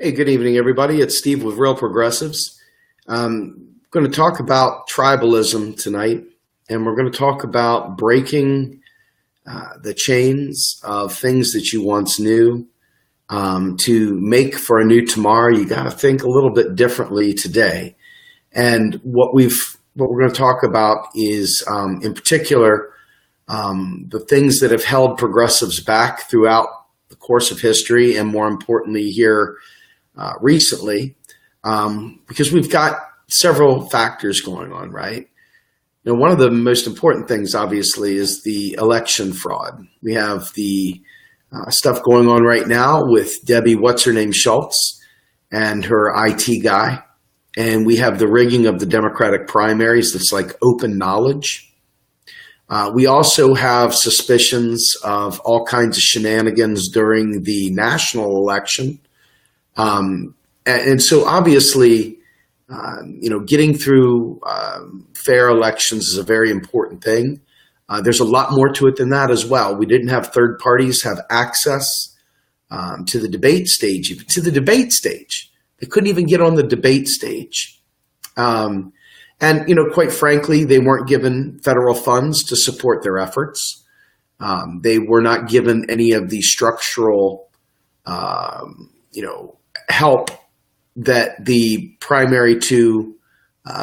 Hey, good evening, everybody. It's Steve with Real Progressives. Going to talk about tribalism tonight, and we're going to talk about breaking the chains of things that you once knew. To make for a new tomorrow, you got to think a little bit differently today. And what we're going to talk about is, in particular, the things that have held progressives back throughout the course of history, and more importantly, here recently, because we've got several factors going on, right? One of the most important things, obviously, is the election fraud. We have the stuff going on right now with Debbie What's-Her-Name Schultz and her IT guy. And we have the rigging of the Democratic primaries that's like open knowledge. We also have suspicions of all kinds of shenanigans during the national election. And so obviously, getting through fair elections is a very important thing. There's a lot more to it than that as well. We didn't have third parties have access to the debate stage, even to the debate stage. They couldn't even get on the debate stage. And quite frankly, they weren't given federal funds to support their efforts. They were not given any of the structural, help that the primary two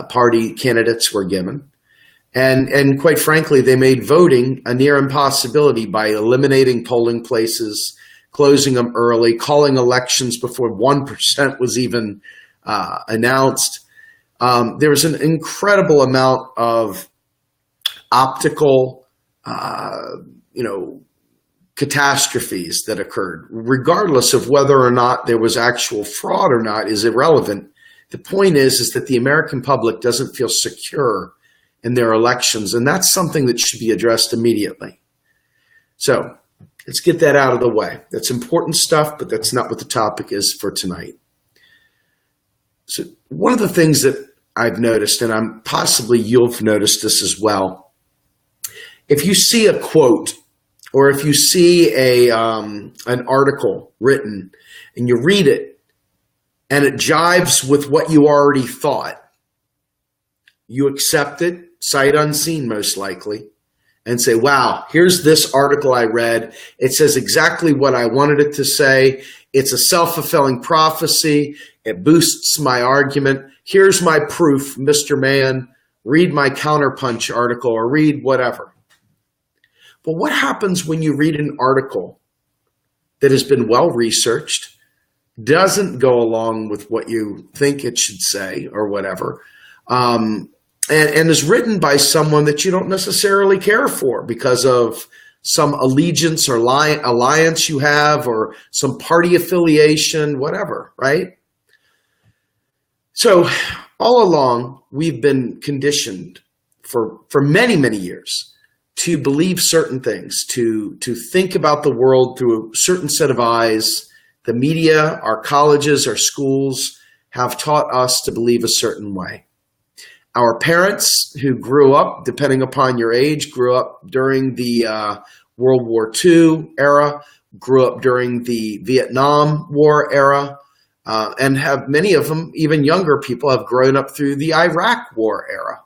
party candidates were given. And quite frankly, they made voting a near impossibility by eliminating polling places, closing them early, calling elections before 1% was even announced. There was an incredible amount of optical, catastrophes that occurred. Regardless of whether or not there was actual fraud or not is irrelevant. The point is that the American public doesn't feel secure in their elections, and that's something that should be addressed immediately. So let's get that out of the way. That's important stuff, but that's not what the topic is for tonight. So one of the things that I've noticed, and possibly you've noticed this as well, if you see a quote or if you see an article written and you read it and it jives with what you already thought, you accept it, sight unseen most likely, and say, wow, here's this article I read. It says exactly what I wanted it to say. It's a self-fulfilling prophecy. It boosts my argument. Here's my proof, Mr. Man. Read my counterpunch article or read whatever. But what happens when you read an article that has been well researched, doesn't go along with what you think it should say or whatever, and is written by someone that you don't necessarily care for because of some allegiance or alliance you have or some party affiliation, whatever, right? So all along, we've been conditioned for many, many years to believe certain things, to think about the world through a certain set of eyes. The media, our colleges, our schools have taught us to believe a certain way. Our parents who grew up, depending upon your age, grew up during the World War II era, grew up during the Vietnam War era, and have many of them, even younger people, have grown up through the Iraq War era.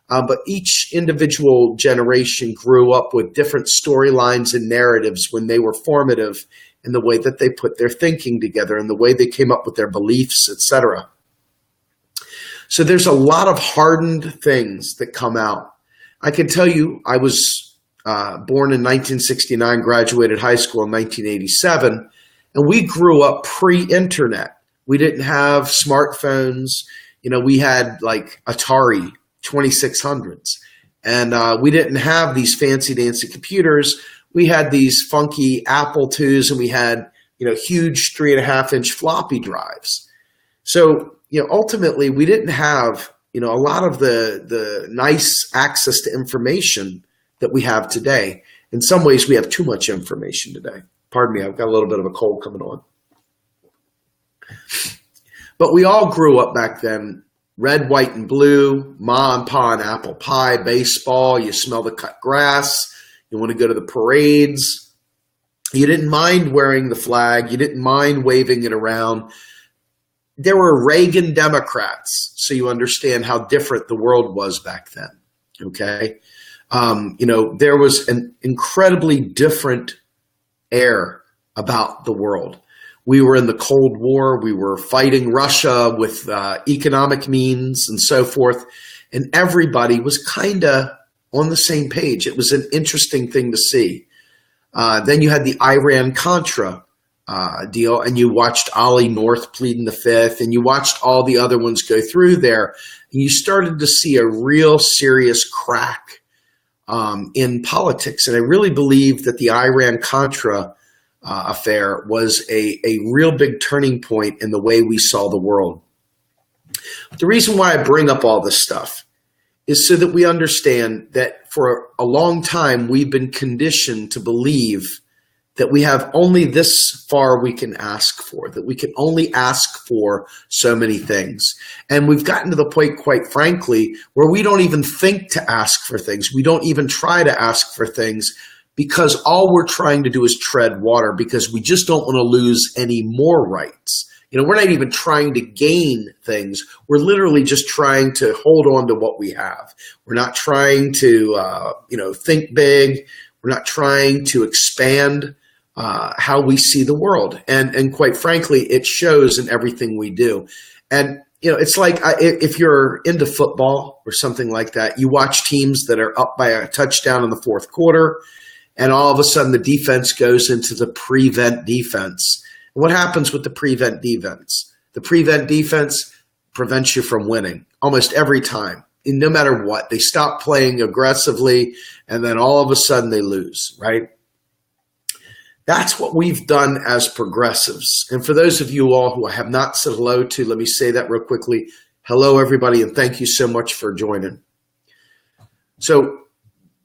But each individual generation grew up with different storylines and narratives when they were formative in the way that they put their thinking together and the way they came up with their beliefs, etc. So there's a lot of hardened things that come out. I can tell you I was born in 1969, graduated high school in 1987, and we grew up pre-internet. We didn't have smartphones. We had like Atari 2600s. And we didn't have these fancy dancy computers. We had these funky Apple IIs, and we had, huge 3.5-inch floppy drives. So, ultimately we didn't have, a lot of the nice access to information that we have today. In some ways we have too much information today. Pardon me, I've got a little bit of a cold coming on. But we all grew up back then. Red, white, and blue, ma and pa and apple pie, baseball, you smell the cut grass, you want to go to the parades. You didn't mind wearing the flag. You didn't mind waving it around. there were Reagan Democrats, so you understand how different the world was back then. Okay, there was an incredibly different air about the world. We were in the Cold War. We were fighting Russia with economic means and so forth, and everybody was kind of on the same page. It was an interesting thing to see. Then you had the Iran-Contra deal, and you watched Ollie North pleading the fifth, and you watched all the other ones go through there, and you started to see a real serious crack in politics. And I really believe that the Iran-Contra affair was a real big turning point in the way we saw the world. The reason why I bring up all this stuff is so that we understand that for a long time we've been conditioned to believe that we have only this far we can ask for, that we can only ask for so many things. And we've gotten to the point, quite frankly, where we don't even think to ask for things. We don't even try to ask for things because all we're trying to do is tread water, because we just don't want to lose any more rights. We're not even trying to gain things. We're literally just trying to hold on to what we have. We're not trying to, think big. We're not trying to expand how we see the world. And quite frankly, it shows in everything we do. And, it's like if you're into football or something like that, you watch teams that are up by a touchdown in the fourth quarter, and all of a sudden the defense goes into the prevent defense. What happens with the prevent defense? The prevent defense prevents you from winning almost every time. And no matter what, they stop playing aggressively, and then all of a sudden they lose, right? That's what we've done as progressives. And for those of you all who I have not said hello to, let me say that real quickly. Hello, everybody, and thank you so much for joining. So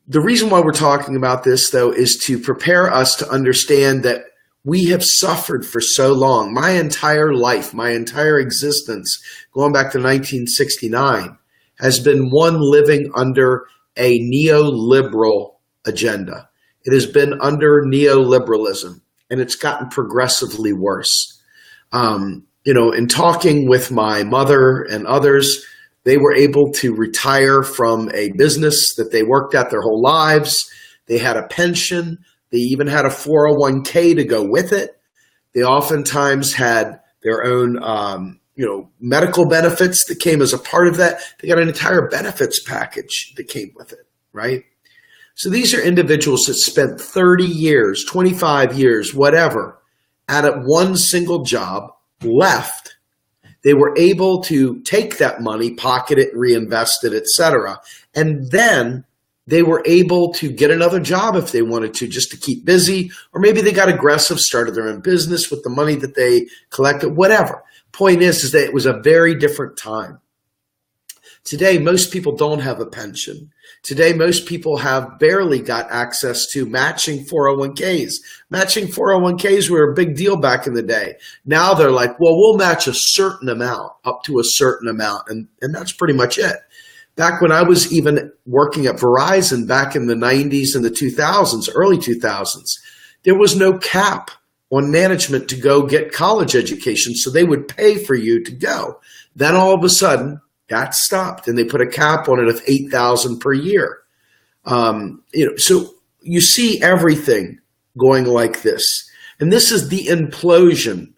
the reason why we're talking about this, though, is to prepare us to understand that we have suffered for so long. My entire life, my entire existence, going back to 1969, has been one living under a neoliberal agenda. It has been under neoliberalism, and it's gotten progressively worse. In talking with my mother and others, they were able to retire from a business that they worked at their whole lives. They had a pension. They even had a 401k to go with it. They oftentimes had their own, medical benefits that came as a part of that. They got an entire benefits package that came with it, right? So these are individuals that spent 30 years, 25 years, whatever, at one single job, left. They were able to take that money, pocket it, reinvest it, etc. And then they were able to get another job if they wanted to, just to keep busy, or maybe they got aggressive, started their own business with the money that they collected, whatever. Point is that it was a very different time. Today, most people don't have a pension. Today, most people have barely got access to matching 401ks. Matching 401ks were a big deal back in the day. Now they're like, well, we'll match a certain amount, up to a certain amount, and that's pretty much it. Back when I was even working at Verizon back in the 90s and the 2000s, early 2000s, there was no cap on management to go get college education, so they would pay for you to go. Then all of a sudden, that stopped, and they put a cap on it of $8,000 per year. So you see everything going like this, and this is the implosion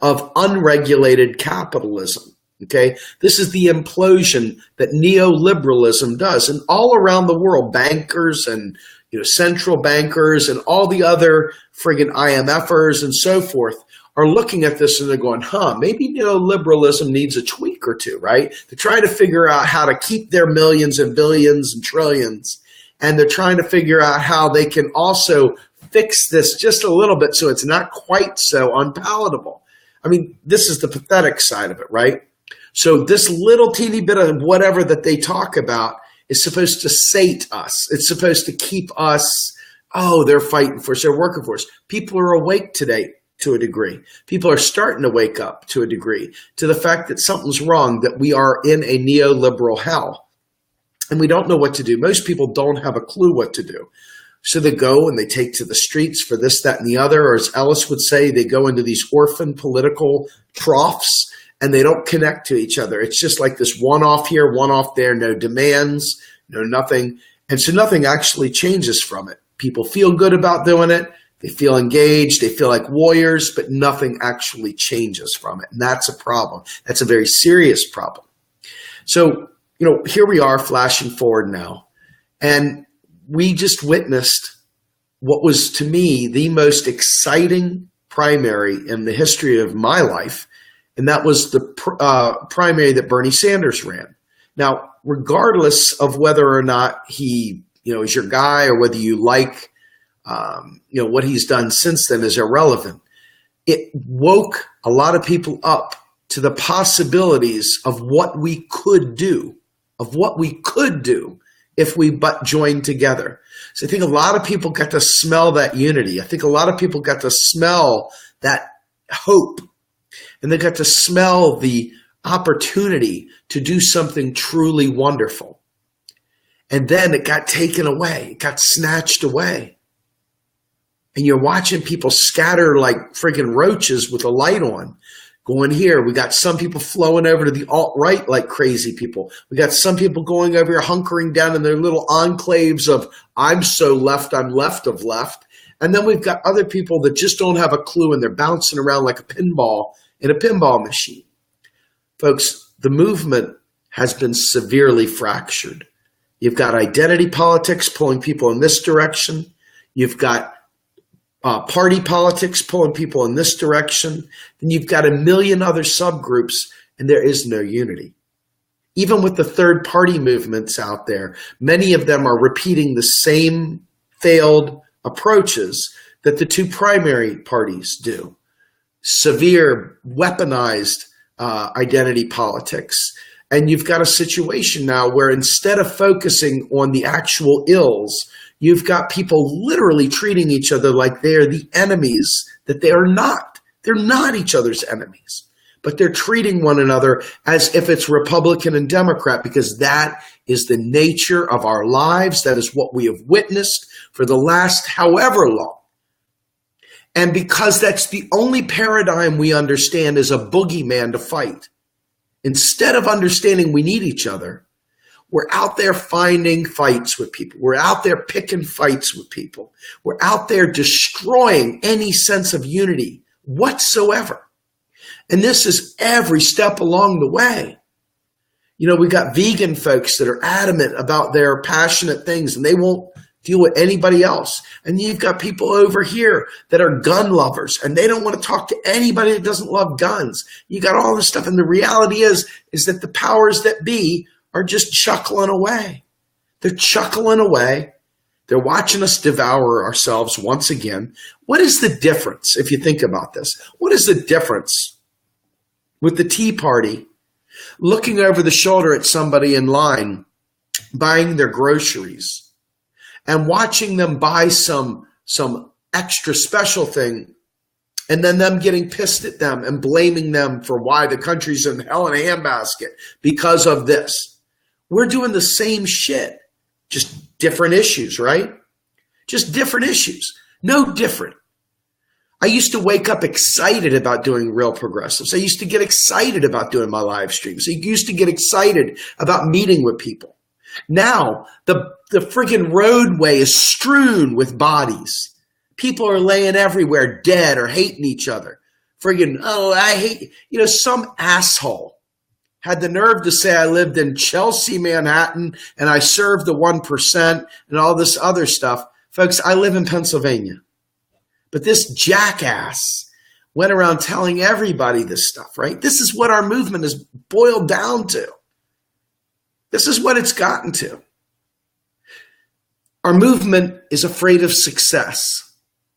of unregulated capitalism. Okay, this is the implosion that neoliberalism does, and all around the world, bankers and central bankers and all the other friggin' IMFers and so forth are looking at this and they're going, maybe neoliberalism needs a tweak or two, right? They're trying to figure out how to keep their millions and billions and trillions, and they're trying to figure out how they can also fix this just a little bit so it's not quite so unpalatable. I mean, this is the pathetic side of it, right? So this little teeny bit of whatever that they talk about is supposed to sate us. It's supposed to keep us, they're fighting for us, they're working for us. People are awake today to a degree. People are starting to wake up to a degree to the fact that something's wrong, that we are in a neoliberal hell. And we don't know what to do. Most people don't have a clue what to do. So they go and they take to the streets for this, that, and the other, or as Ellis would say, they go into these orphan political troughs, and they don't connect to each other. It's just like this one off here, one off there, no demands, no nothing. And so nothing actually changes from it. People feel good about doing it. They feel engaged. They feel like warriors, but nothing actually changes from it. And that's a problem. That's a very serious problem. So, here we are flashing forward now. And we just witnessed what was, to me, the most exciting primary in the history of my life. And that was the primary that Bernie Sanders ran. Now, regardless of whether or not he, is your guy, or whether you like, what he's done since then is irrelevant. It woke a lot of people up to the possibilities of what we could do, if we but joined together. So I think a lot of people got to smell that unity. I think a lot of people got to smell that hope, and they got to smell the opportunity to do something truly wonderful. And then it got taken away. It got snatched away. And you're watching people scatter like friggin' roaches with a light on. Going here, we got some people flowing over to the alt-right like crazy people. We got some people going over here, hunkering down in their little enclaves of, I'm so left, I'm left of left. And then we've got other people that just don't have a clue, and they're bouncing around like a pinball in a pinball machine. Folks, the movement has been severely fractured. You've got identity politics pulling people in this direction. You've got party politics pulling people in this direction. Then you've got a million other subgroups, and there is no unity. Even with the third party movements out there, many of them are repeating the same failed approaches that the two primary parties do. Severe, weaponized identity politics. And you've got a situation now where instead of focusing on the actual ills, you've got people literally treating each other like they're the enemies that they are not. They're not each other's enemies, but they're treating one another as if it's Republican and Democrat, because that is the nature of our lives. That is what we have witnessed for the last however long. And because that's the only paradigm we understand as a boogeyman to fight, instead of understanding we need each other, we're out there finding fights with people. We're out there picking fights with people. We're out there destroying any sense of unity whatsoever. And this is every step along the way. We got vegan folks that are adamant about their passionate things, and they won't deal with anybody else. And you've got people over here that are gun lovers, and they don't want to talk to anybody that doesn't love guns. You got all this stuff. And the reality is that the powers that be are just chuckling away. They're chuckling away. They're watching us devour ourselves once again. What is the difference, if you think about this? What is the difference with the Tea Party looking over the shoulder at somebody in line buying their groceries and watching them buy some extra special thing, and then them getting pissed at them and blaming them for why the country's in hell in a handbasket because of this? We're doing the same shit, just different issues, right? Just different issues. No different. I used to wake up excited about doing Real Progressives. I used to get excited about doing my live streams. I used to get excited about meeting with people. Now, the freaking roadway is strewn with bodies. People are laying everywhere dead or hating each other. Friggin', I hate, some asshole had the nerve to say I lived in Chelsea, Manhattan, and I served the 1% and all this other stuff. Folks, I live in Pennsylvania. But this jackass went around telling everybody this stuff, right? This is what our movement is boiled down to. This is what it's gotten to. Our movement is afraid of success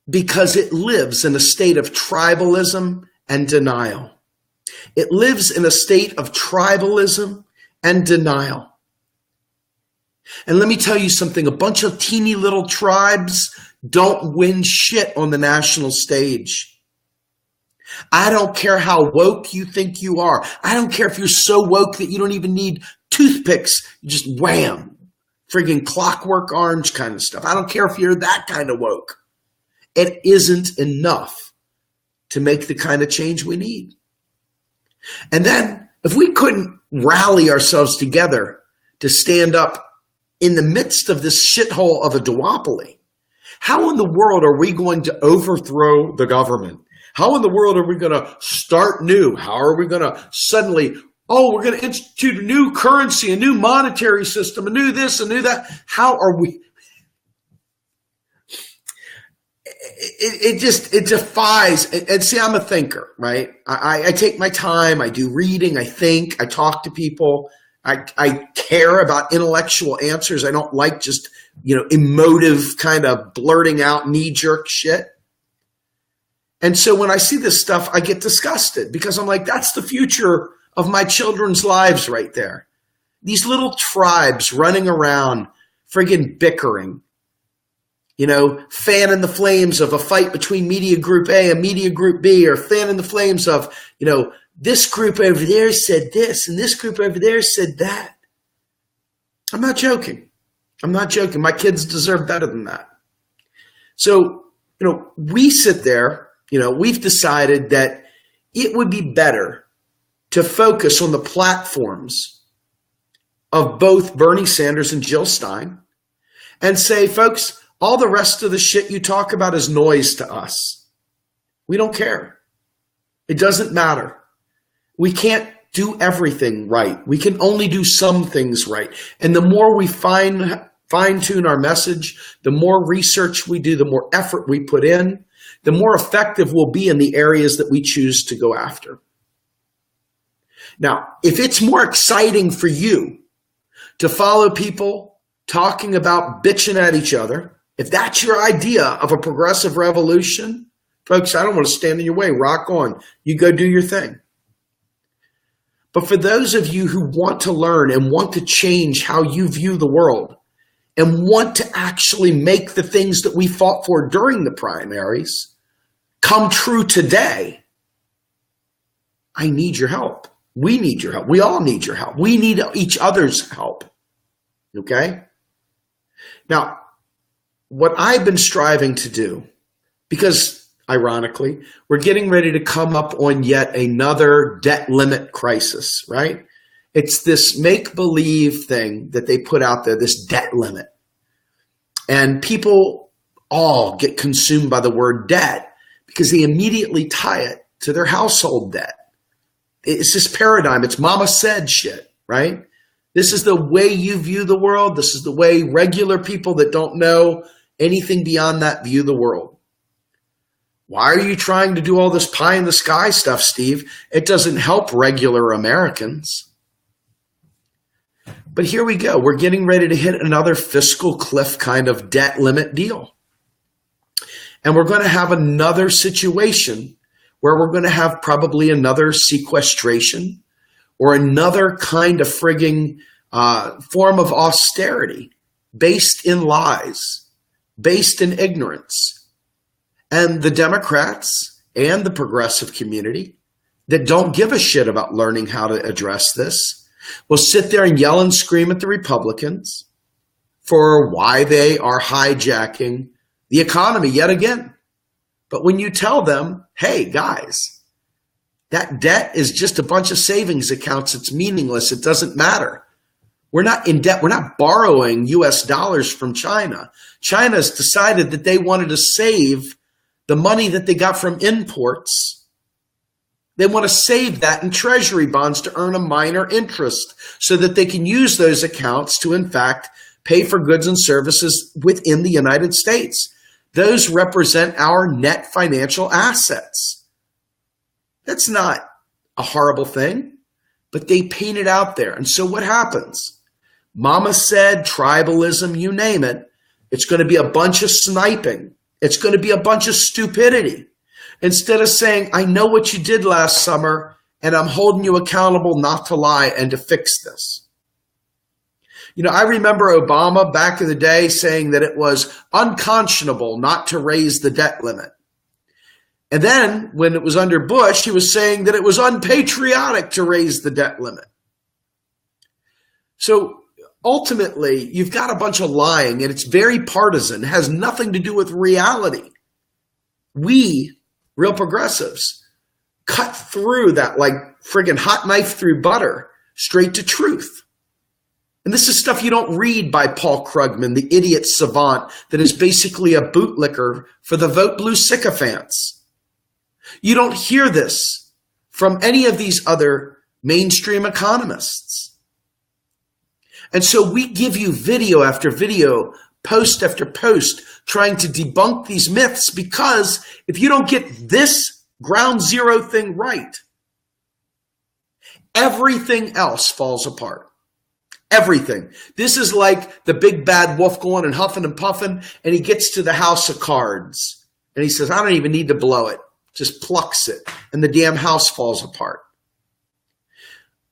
because it lives in a state of tribalism and denial. It lives in a state of tribalism and denial. And let me tell you something, a bunch of teeny little tribes don't win shit on the national stage. I don't care how woke you think you are. I don't care if you're so woke that you don't even need toothpicks. You just wham, friggin' Clockwork Orange kind of stuff. I don't care if you're that kind of woke. It isn't enough to make the kind of change we need. And then if we couldn't rally ourselves together to stand up in the midst of this shithole of a duopoly, how in the world are we going to overthrow the government? How in the world are we going to start new? How are we going to suddenly, we're going to institute a new currency, a new monetary system, a new this, a new that? How are we? It defies. And see, I'm a thinker, right? I take my time. I do reading. I think. I talk to people. I care about intellectual answers. I don't like just, emotive kind of blurting out knee-jerk shit. And so when I see this stuff, I get disgusted because I'm like, that's the future of my children's lives right there. These little tribes running around friggin' bickering, fanning the flames of a fight between media group A and media group B, or fanning the flames of, this group over there said this and this group over there said that. I'm not joking. My kids deserve better than that. So, we sit there, we've decided that it would be better to focus on the platforms of both Bernie Sanders and Jill Stein and say, folks, all the rest of the shit you talk about is noise to us. We don't care. It doesn't matter. We can't do everything right. We can only do some things right. And the more we fine-tune our message, the more research we do, the more effort we put in, the more effective we'll be in the areas that we choose to go after. Now, if it's more exciting for you to follow people talking about bitching at each other, if that's your idea of a progressive revolution, folks, I don't want to stand in your way. Rock on. You go do your thing. But for those of you who want to learn and want to change how you view the world and want to actually make the things that we fought for during the primaries come true today, I need your help. We need your help. We all need your help. We need each other's help. Okay? Now, what I've been striving to do, because ironically, we're getting ready to come up on yet another debt limit crisis, right? It's this make-believe thing that they put out there, this debt limit. And people all get consumed by the word debt because they immediately tie it to their household debt. It's this paradigm. It's mama said shit, right? This is the way you view the world. This is the way regular people that don't know anything beyond that view the world. Why are you trying to do all this pie in the sky stuff, Steve? It doesn't help regular Americans. But here we go. We're getting ready to hit another fiscal cliff kind of debt limit deal. And we're going to have another situation where we're going to have probably another sequestration or another kind of frigging form of austerity based in lies, based in ignorance. And the Democrats and the progressive community that don't give a shit about learning how to address this will sit there and yell and scream at the Republicans for why they are hijacking the economy yet again. But when you tell them, hey, guys, that debt is just a bunch of savings accounts. It's meaningless. It doesn't matter. We're not in debt. We're not borrowing US dollars from China. China's decided that they wanted to save the money that they got from imports. They want to save that in treasury bonds to earn a minor interest so that they can use those accounts to, in fact, pay for goods and services within the United States. Those represent our net financial assets. That's not a horrible thing, but they paint it out there. And so what happens? Mama said, tribalism, you name it. It's going to be a bunch of sniping. It's going to be a bunch of stupidity. Instead of saying, I know what you did last summer, and I'm holding you accountable not to lie and to fix this. I remember Obama back in the day saying that it was unconscionable not to raise the debt limit. And then when it was under Bush, he was saying that it was unpatriotic to raise the debt limit. So ultimately, you've got a bunch of lying, and it's very partisan. It has nothing to do with reality. We, real progressives, cut through that like friggin' hot knife through butter, straight to truth. And this is stuff you don't read by Paul Krugman, the idiot savant that is basically a bootlicker for the Vote Blue sycophants. You don't hear this from any of these other mainstream economists. And so we give you video after video, post after post, trying to debunk these myths, because if you don't get this ground zero thing right, everything else falls apart. Everything. This is like the big bad wolf going and huffing and puffing, and he gets to the house of cards and he says, I don't even need to blow it. Just plucks it, and the damn house falls apart.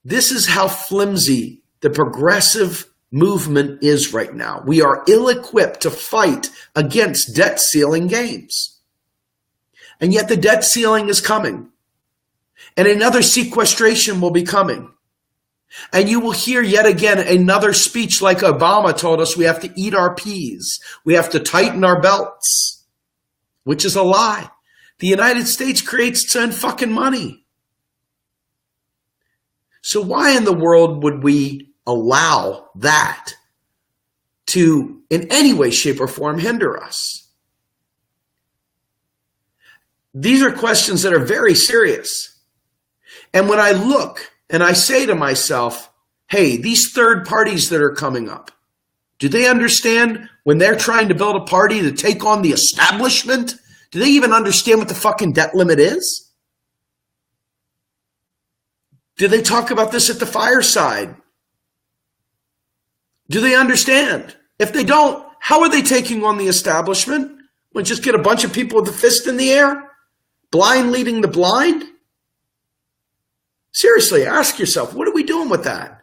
This is how flimsy the progressive movement is right now. We are ill-equipped to fight against debt ceiling games. And yet the debt ceiling is coming. And another sequestration will be coming. And you will hear yet again another speech like Obama told us we have to eat our peas. We have to tighten our belts, which is a lie. The United States creates its own fucking money. So why in the world would we allow that to, in any way, shape, or form, hinder us? These are questions that are very serious. And when I look and I say to myself, hey, these third parties that are coming up, do they understand when they're trying to build a party to take on the establishment? Do they even understand what the fucking debt limit is? Do they talk about this at the fireside? Do they understand? If they don't, how are they taking on the establishment? We'll just get a bunch of people with the fist in the air? Blind leading the blind? Seriously, ask yourself, what are we doing with that?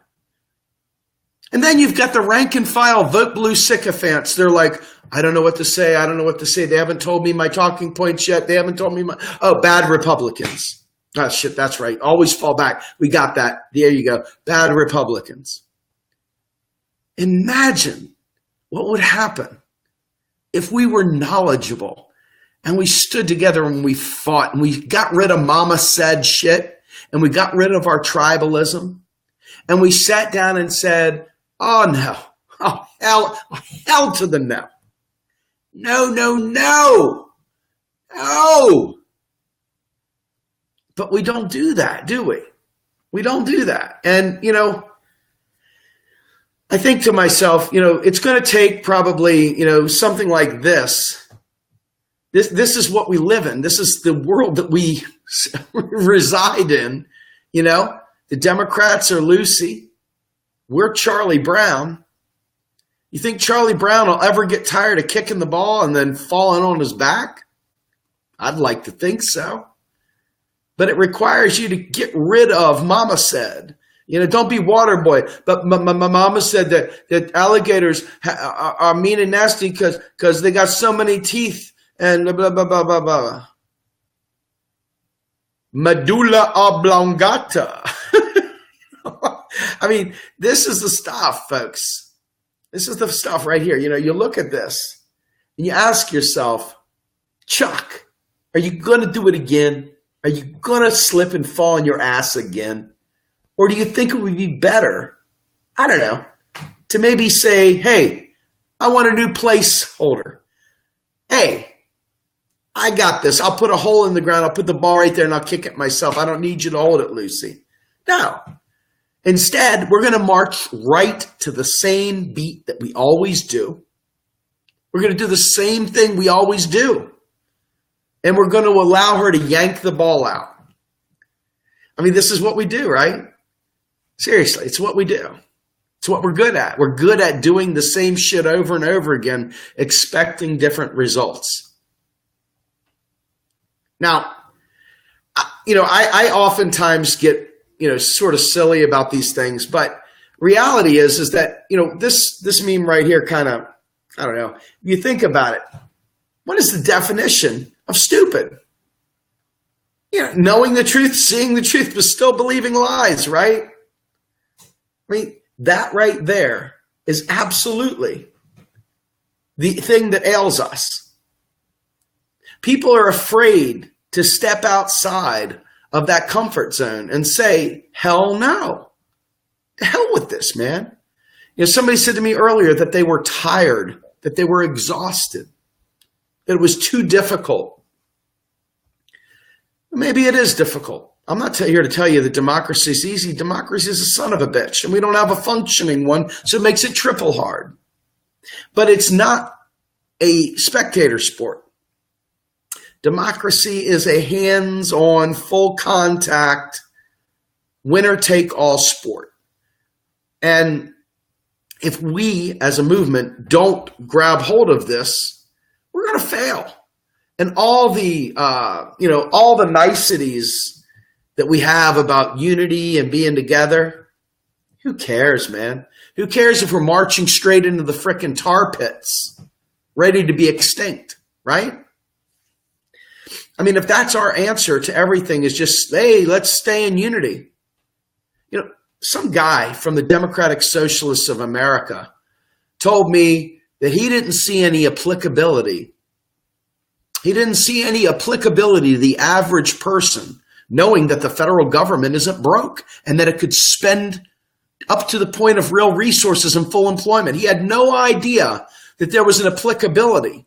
And then you've got the rank and file Vote Blue sycophants. They're like, I don't know what to say. I don't know what to say. They haven't told me my talking points yet. They haven't told me bad Republicans. Oh, shit, that's right. Always fall back. We got that. There you go. Bad Republicans. Imagine what would happen if we were knowledgeable and we stood together and we fought and we got rid of Momma said shit and we got rid of our tribalism and we sat down and said, oh, no. Oh, hell to the no. No, no, no. No. But we don't do that, do we? We don't do that. And, I think to myself, it's going to take probably, something like this. This is what we live in. This is the world that we reside in. The Democrats are Lucy. We're Charlie Brown. You think Charlie Brown will ever get tired of kicking the ball and then falling on his back? I'd like to think so. But it requires you to get rid of Momma said. Don't be water boy. But my mama said that alligators are mean and nasty because they got so many teeth and blah, blah, blah, blah, blah. Medulla oblongata. I mean, this is the stuff, folks. This is the stuff right here. You look at this and you ask yourself, Chuck, are you going to do it again? Are you going to slip and fall on your ass again? Or do you think it would be better, I don't know, to maybe say, hey, I want a new placeholder. Hey, I got this. I'll put a hole in the ground. I'll put the ball right there and I'll kick it myself. I don't need you to hold it, Lucy. No. Instead, we're going to march right to the same beat that we always do. We're going to do the same thing we always do. And we're going to allow her to yank the ball out. I mean, this is what we do, right? Seriously, it's what we do. It's what we're good at. We're good at doing the same shit over and over again, expecting different results. Now, I oftentimes get, sort of silly about these things, but reality is that, this meme right here kind of, I don't know, if you think about it, what is the definition of stupid? Knowing the truth, seeing the truth, but still believing lies, right? I mean, that right there is absolutely the thing that ails us. People are afraid to step outside of that comfort zone and say, hell no. The hell with this, man. You know, somebody said to me earlier that they were tired, that they were exhausted, that it was too difficult. Maybe it is difficult. I'm not here to tell you that democracy is easy. Democracy is a son of a bitch, and we don't have a functioning one, so it makes it triple hard. But it's not a spectator sport. Democracy is a hands-on, full contact, winner-take-all sport. And if we as a movement don't grab hold of this, we're going to fail. And all the, all the niceties that we have about unity and being together, who cares, man? Who cares if we're marching straight into the frickin' tar pits, ready to be extinct, right? I mean, if that's our answer to everything is just, hey, let's stay in unity. You know, some guy from the Democratic Socialists of America told me that he didn't see any applicability. He didn't see any applicability to the average person knowing that the federal government isn't broke and that it could spend up to the point of real resources and full employment. He had no idea that there was an applicability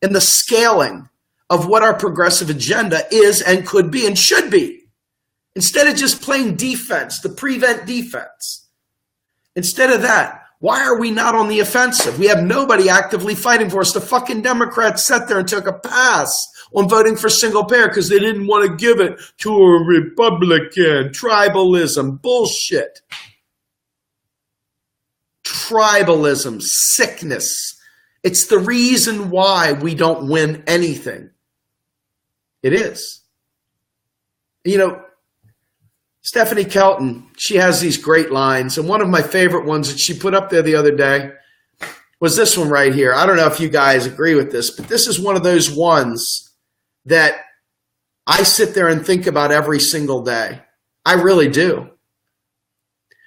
in the scaling of what our progressive agenda is and could be and should be. Instead of just playing defense, the prevent defense. Instead of that, why are we not on the offensive? We have nobody actively fighting for us. The fucking Democrats sat there and took a pass on voting for single payer because they didn't want to give it to a Republican. Tribalism, bullshit. Tribalism, sickness. It's the reason why we don't win anything. It is. You know, Stephanie Kelton, she has these great lines. And one of my favorite ones that she put up there the other day was this one right here. I don't know if you guys agree with this, but this is one of those ones that I sit there and think about every single day. I really do.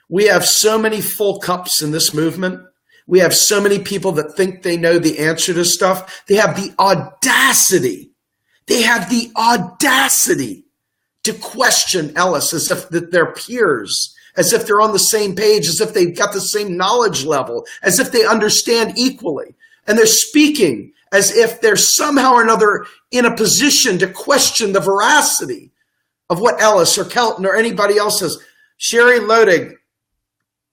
We have so many full cups in this movement. We have so many people that think they know the answer to stuff. They have the audacity. They have the audacity to question Ellis as if they're peers, as if they're on the same page, as if they've got the same knowledge level, as if they understand equally. And they're speaking as if they're somehow or another in a position to question the veracity of what Ellis or Kelton or anybody else says. Sherry Lodig,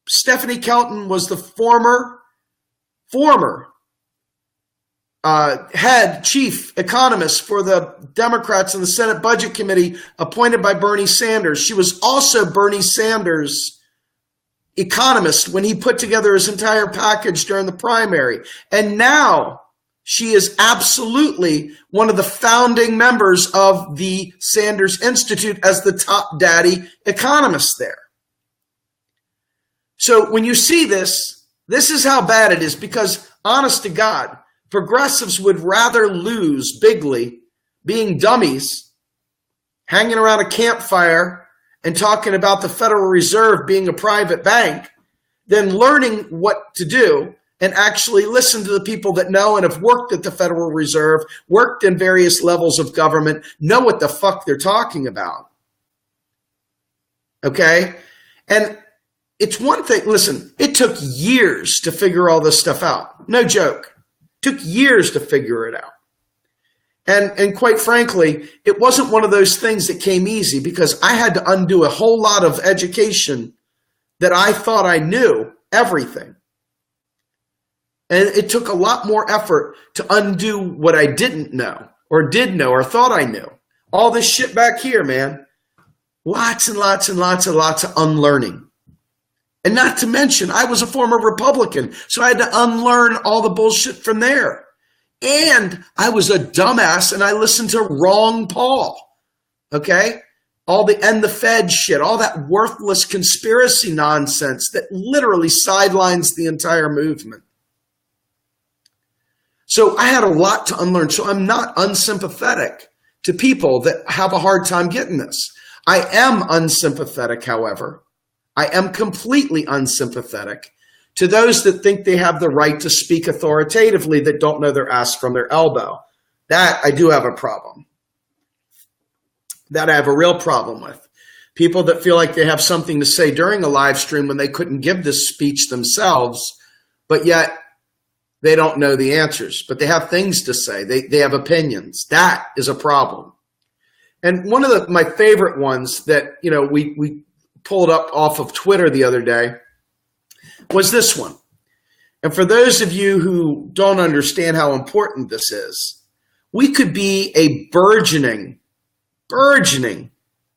Stephanie Kelton was the former head chief economist for the Democrats in the Senate Budget Committee appointed by Bernie Sanders. She was also Bernie Sanders' economist when he put together his entire package during the primary. And now she is absolutely one of the founding members of the Sanders Institute as the top daddy economist there. So when you see this, this is how bad it is, because honest to God, progressives would rather lose bigly being dummies, hanging around a campfire and talking about the Federal Reserve being a private bank, than learning what to do and actually listen to the people that know and have worked at the Federal Reserve, worked in various levels of government, know what the fuck they're talking about. Okay? And it's one thing, listen, it took years to figure all this stuff out. No joke. Took years to figure it out. And quite frankly, it wasn't one of those things that came easy, because I had to undo a whole lot of education that I thought I knew everything. And it took a lot more effort to undo what I didn't know or did know or thought I knew. All this shit back here, man. Lots and lots and lots and lots of unlearning. And not to mention, I was a former Republican, so I had to unlearn all the bullshit from there. And I was a dumbass, and I listened to Wrong Paul, okay? All the end the Fed shit, all that worthless conspiracy nonsense that literally sidelines the entire movement. So I had a lot to unlearn. So I'm not unsympathetic to people that have a hard time getting this. I am unsympathetic, however. I am completely unsympathetic to those that think they have the right to speak authoritatively that don't know their ass from their elbow. That I do have a problem. that I have a real problem with. People that feel like they have something to say during a live stream when they couldn't give this speech themselves, but yet they don't know the answers, but they have things to say. They have opinions. That is a problem. And one of my favorite ones that, we pulled up off of Twitter the other day was this one. And for those of you who don't understand how important this is, we could be a burgeoning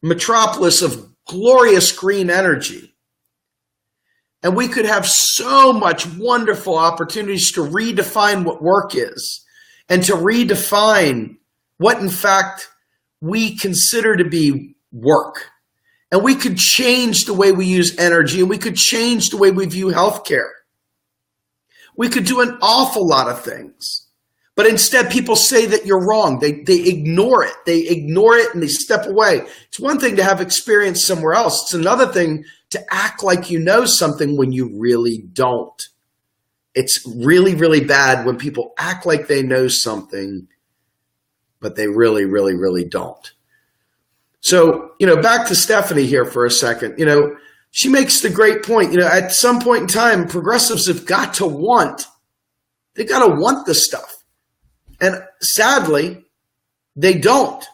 metropolis of glorious green energy. And we could have so much wonderful opportunities to redefine what work is and to redefine what, in fact, we consider to be work. And we could change the way we use energy, and we could change the way we view healthcare. We could do an awful lot of things. But instead, people say that you're wrong. They ignore it. They ignore it and they step away. It's one thing to have experience somewhere else. It's another thing to act like you know something when you really don't. It's really, really bad when people act like they know something, but they really, really, really don't. So, back to Stephanie here for a second. She makes the great point. At some point in time, progressives have got to want this stuff. And sadly, they don't.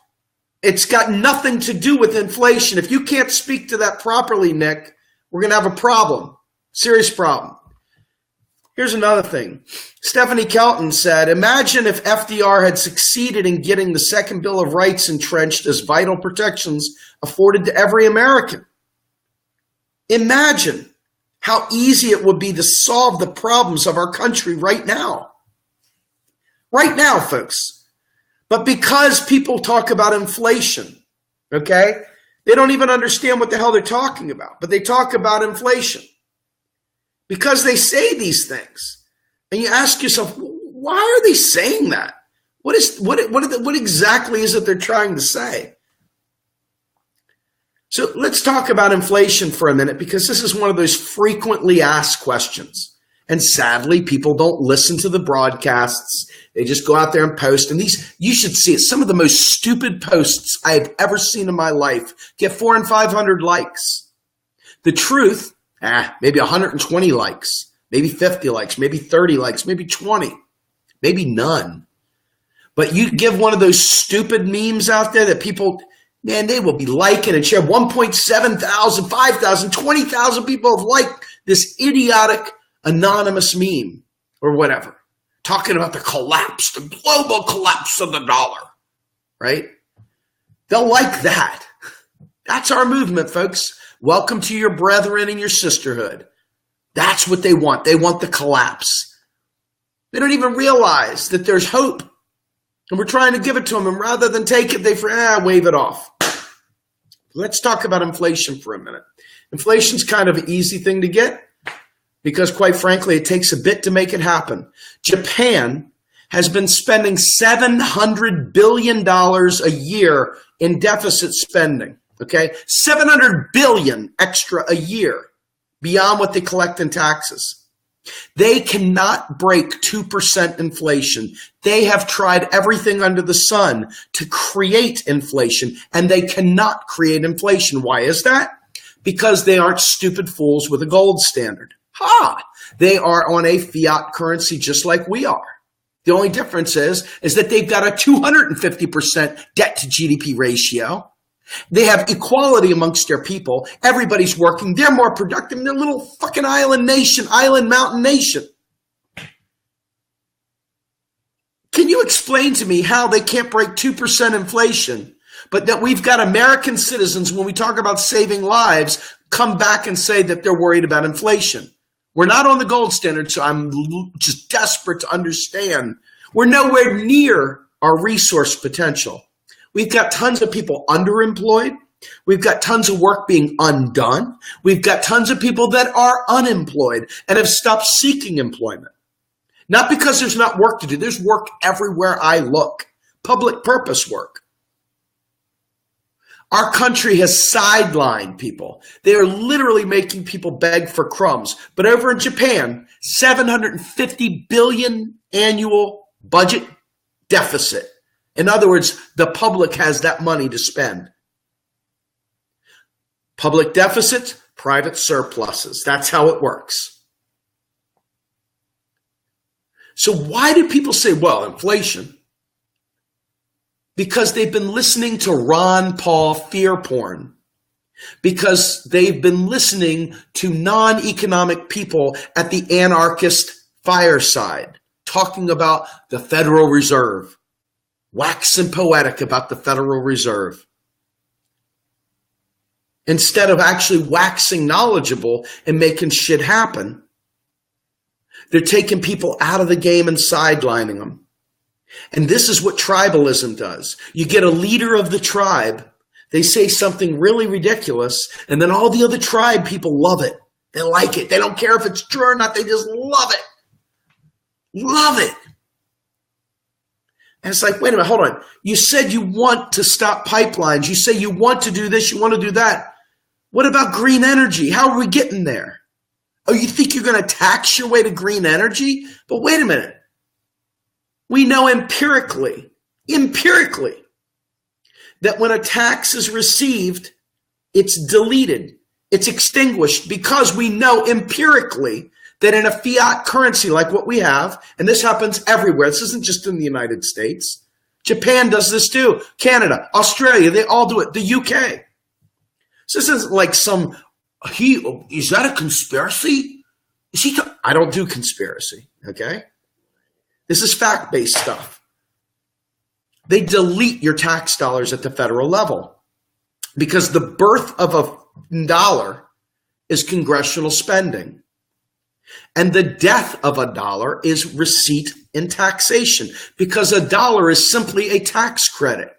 It's got nothing to do with inflation. If you can't speak to that properly, Nick, we're going to have a problem. Serious problem. Here's another thing. Stephanie Kelton said, imagine if FDR had succeeded in getting the Second Bill of Rights entrenched as vital protections afforded to every American. Imagine how easy it would be to solve the problems of our country right now. Right now, folks. But because people talk about inflation, okay, they don't even understand what the hell they're talking about, but they talk about inflation because they say these things. And you ask yourself, why are they saying that? What exactly is it they're trying to say? So let's talk about inflation for a minute, because this is one of those frequently asked questions. And sadly, people don't listen to the broadcasts. They just go out there and post. And these, you should see it. Some of the most stupid posts I've ever seen in my life get 400 and 500 likes. The truth, maybe 120 likes, maybe 50 likes, maybe 30 likes, maybe 20, maybe none. But you give one of those stupid memes out there that people, man, they will be liking and share. 1.7 thousand, 5,000, 20,000 people have liked this idiotic anonymous meme or whatever, talking about the collapse, the global collapse of the dollar, right? They'll like that. That's our movement, folks. Welcome to your brethren and your sisterhood. That's what they want. They want the collapse. They don't even realize that there's hope. And we're trying to give it to them. And rather than take it, they wave it off. Let's talk about inflation for a minute. Inflation's kind of an easy thing to get, because quite frankly, it takes a bit to make it happen. Japan has been spending $700 billion a year in deficit spending, okay? $700 billion extra a year beyond what they collect in taxes. They cannot break 2% inflation. They have tried everything under the sun to create inflation, and they cannot create inflation. Why is that? Because they aren't stupid fools with a gold standard. They are on a fiat currency just like we are. The only difference is that they've got a 250% debt to GDP ratio. They have equality amongst their people. Everybody's working. They're more productive than their little fucking island mountain nation. Can you explain to me how they can't break 2% inflation, but that we've got American citizens, when we talk about saving lives, come back and say that they're worried about inflation? We're not on the gold standard, so I'm just desperate to understand. We're nowhere near our resource potential. We've got tons of people underemployed. We've got tons of work being undone. We've got tons of people that are unemployed and have stopped seeking employment. Not because there's not work to do. There's work everywhere I look. Public purpose work. Our country has sidelined people. They are literally making people beg for crumbs. But over in Japan, $750 billion annual budget deficit. In other words, the public has that money to spend. Public deficits, private surpluses. That's how it works. So why do people say, well, inflation? Because they've been listening to Ron Paul fear porn. Because they've been listening to non-economic people at the anarchist fireside talking about the Federal Reserve, waxing poetic about the Federal Reserve, instead of actually waxing knowledgeable and making shit happen. They're taking people out of the game and sidelining them. And this is what tribalism does. You get a leader of the tribe, they say something really ridiculous, and then all the other tribe people love it. They like it. They don't care if it's true or not. They just love it. Love it. And it's like, wait a minute, hold on. You said you want to stop pipelines. You say you want to do this, you want to do that. What about green energy? How are we getting there? Oh, you think you're going to tax your way to green energy? But wait a minute. We know empirically, that when a tax is received, it's deleted, it's extinguished, because we know empirically that in a fiat currency like what we have, and this happens everywhere, this isn't just in the United States, Japan does this too, Canada, Australia, they all do it, the UK. So this isn't like some, is that a conspiracy? I don't do conspiracy, okay? This is fact-based stuff. They delete your tax dollars at the federal level because the birth of a dollar is congressional spending. And the death of a dollar is receipt in taxation, because a dollar is simply a tax credit.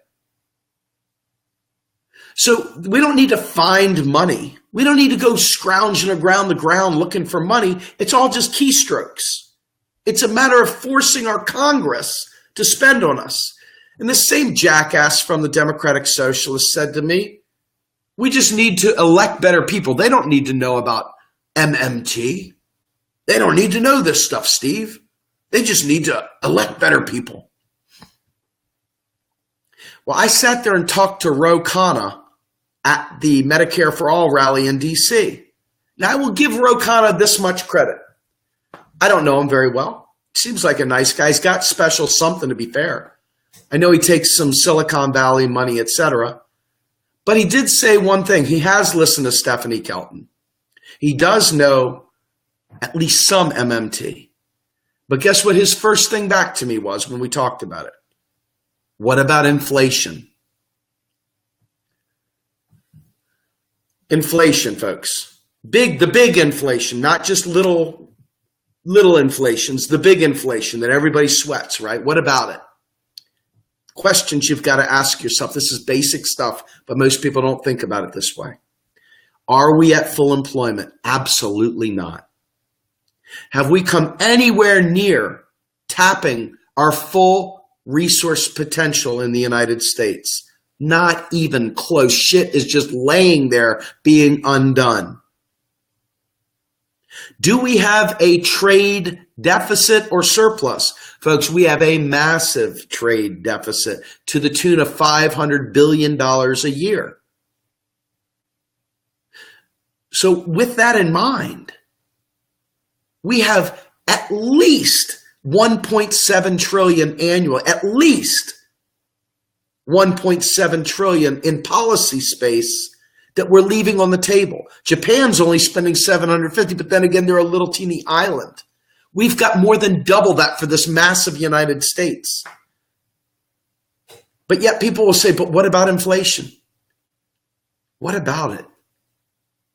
So we don't need to find money. We don't need to go scrounging around the ground looking for money. It's all just keystrokes. It's a matter of forcing our Congress to spend on us. And this same jackass from the Democratic Socialists said to me, we just need to elect better people. They don't need to know about MMT. They don't need to know this stuff, Steve. They just need to elect better people. Well, I sat there and talked to Ro Khanna at the Medicare for All rally in D.C. Now, I will give Ro Khanna this much credit. I don't know him very well. Seems like a nice guy. He's got special something, to be fair. I know he takes some Silicon Valley money, etc. But he did say one thing. He has listened to Stephanie Kelton. He does know at least some MMT. But guess what his first thing back to me was when we talked about it? What about inflation? Inflation, folks. The big inflation, not just little inflations, the big inflation that everybody sweats, right? What about it? Questions you've got to ask yourself. This is basic stuff, but most people don't think about it this way. Are we at full employment? Absolutely not. Have we come anywhere near tapping our full resource potential in the United States? Not even close. Shit is just laying there being undone. Do we have a trade deficit or surplus? Folks, we have a massive trade deficit to the tune of $500 billion a year. So with that in mind, we have at least 1.7 trillion annual, at least 1.7 trillion in policy space that we're leaving on the table. Japan's only spending 750, but then again, they're a little teeny island. We've got more than double that for this massive United States. But yet people will say, but what about inflation? What about it?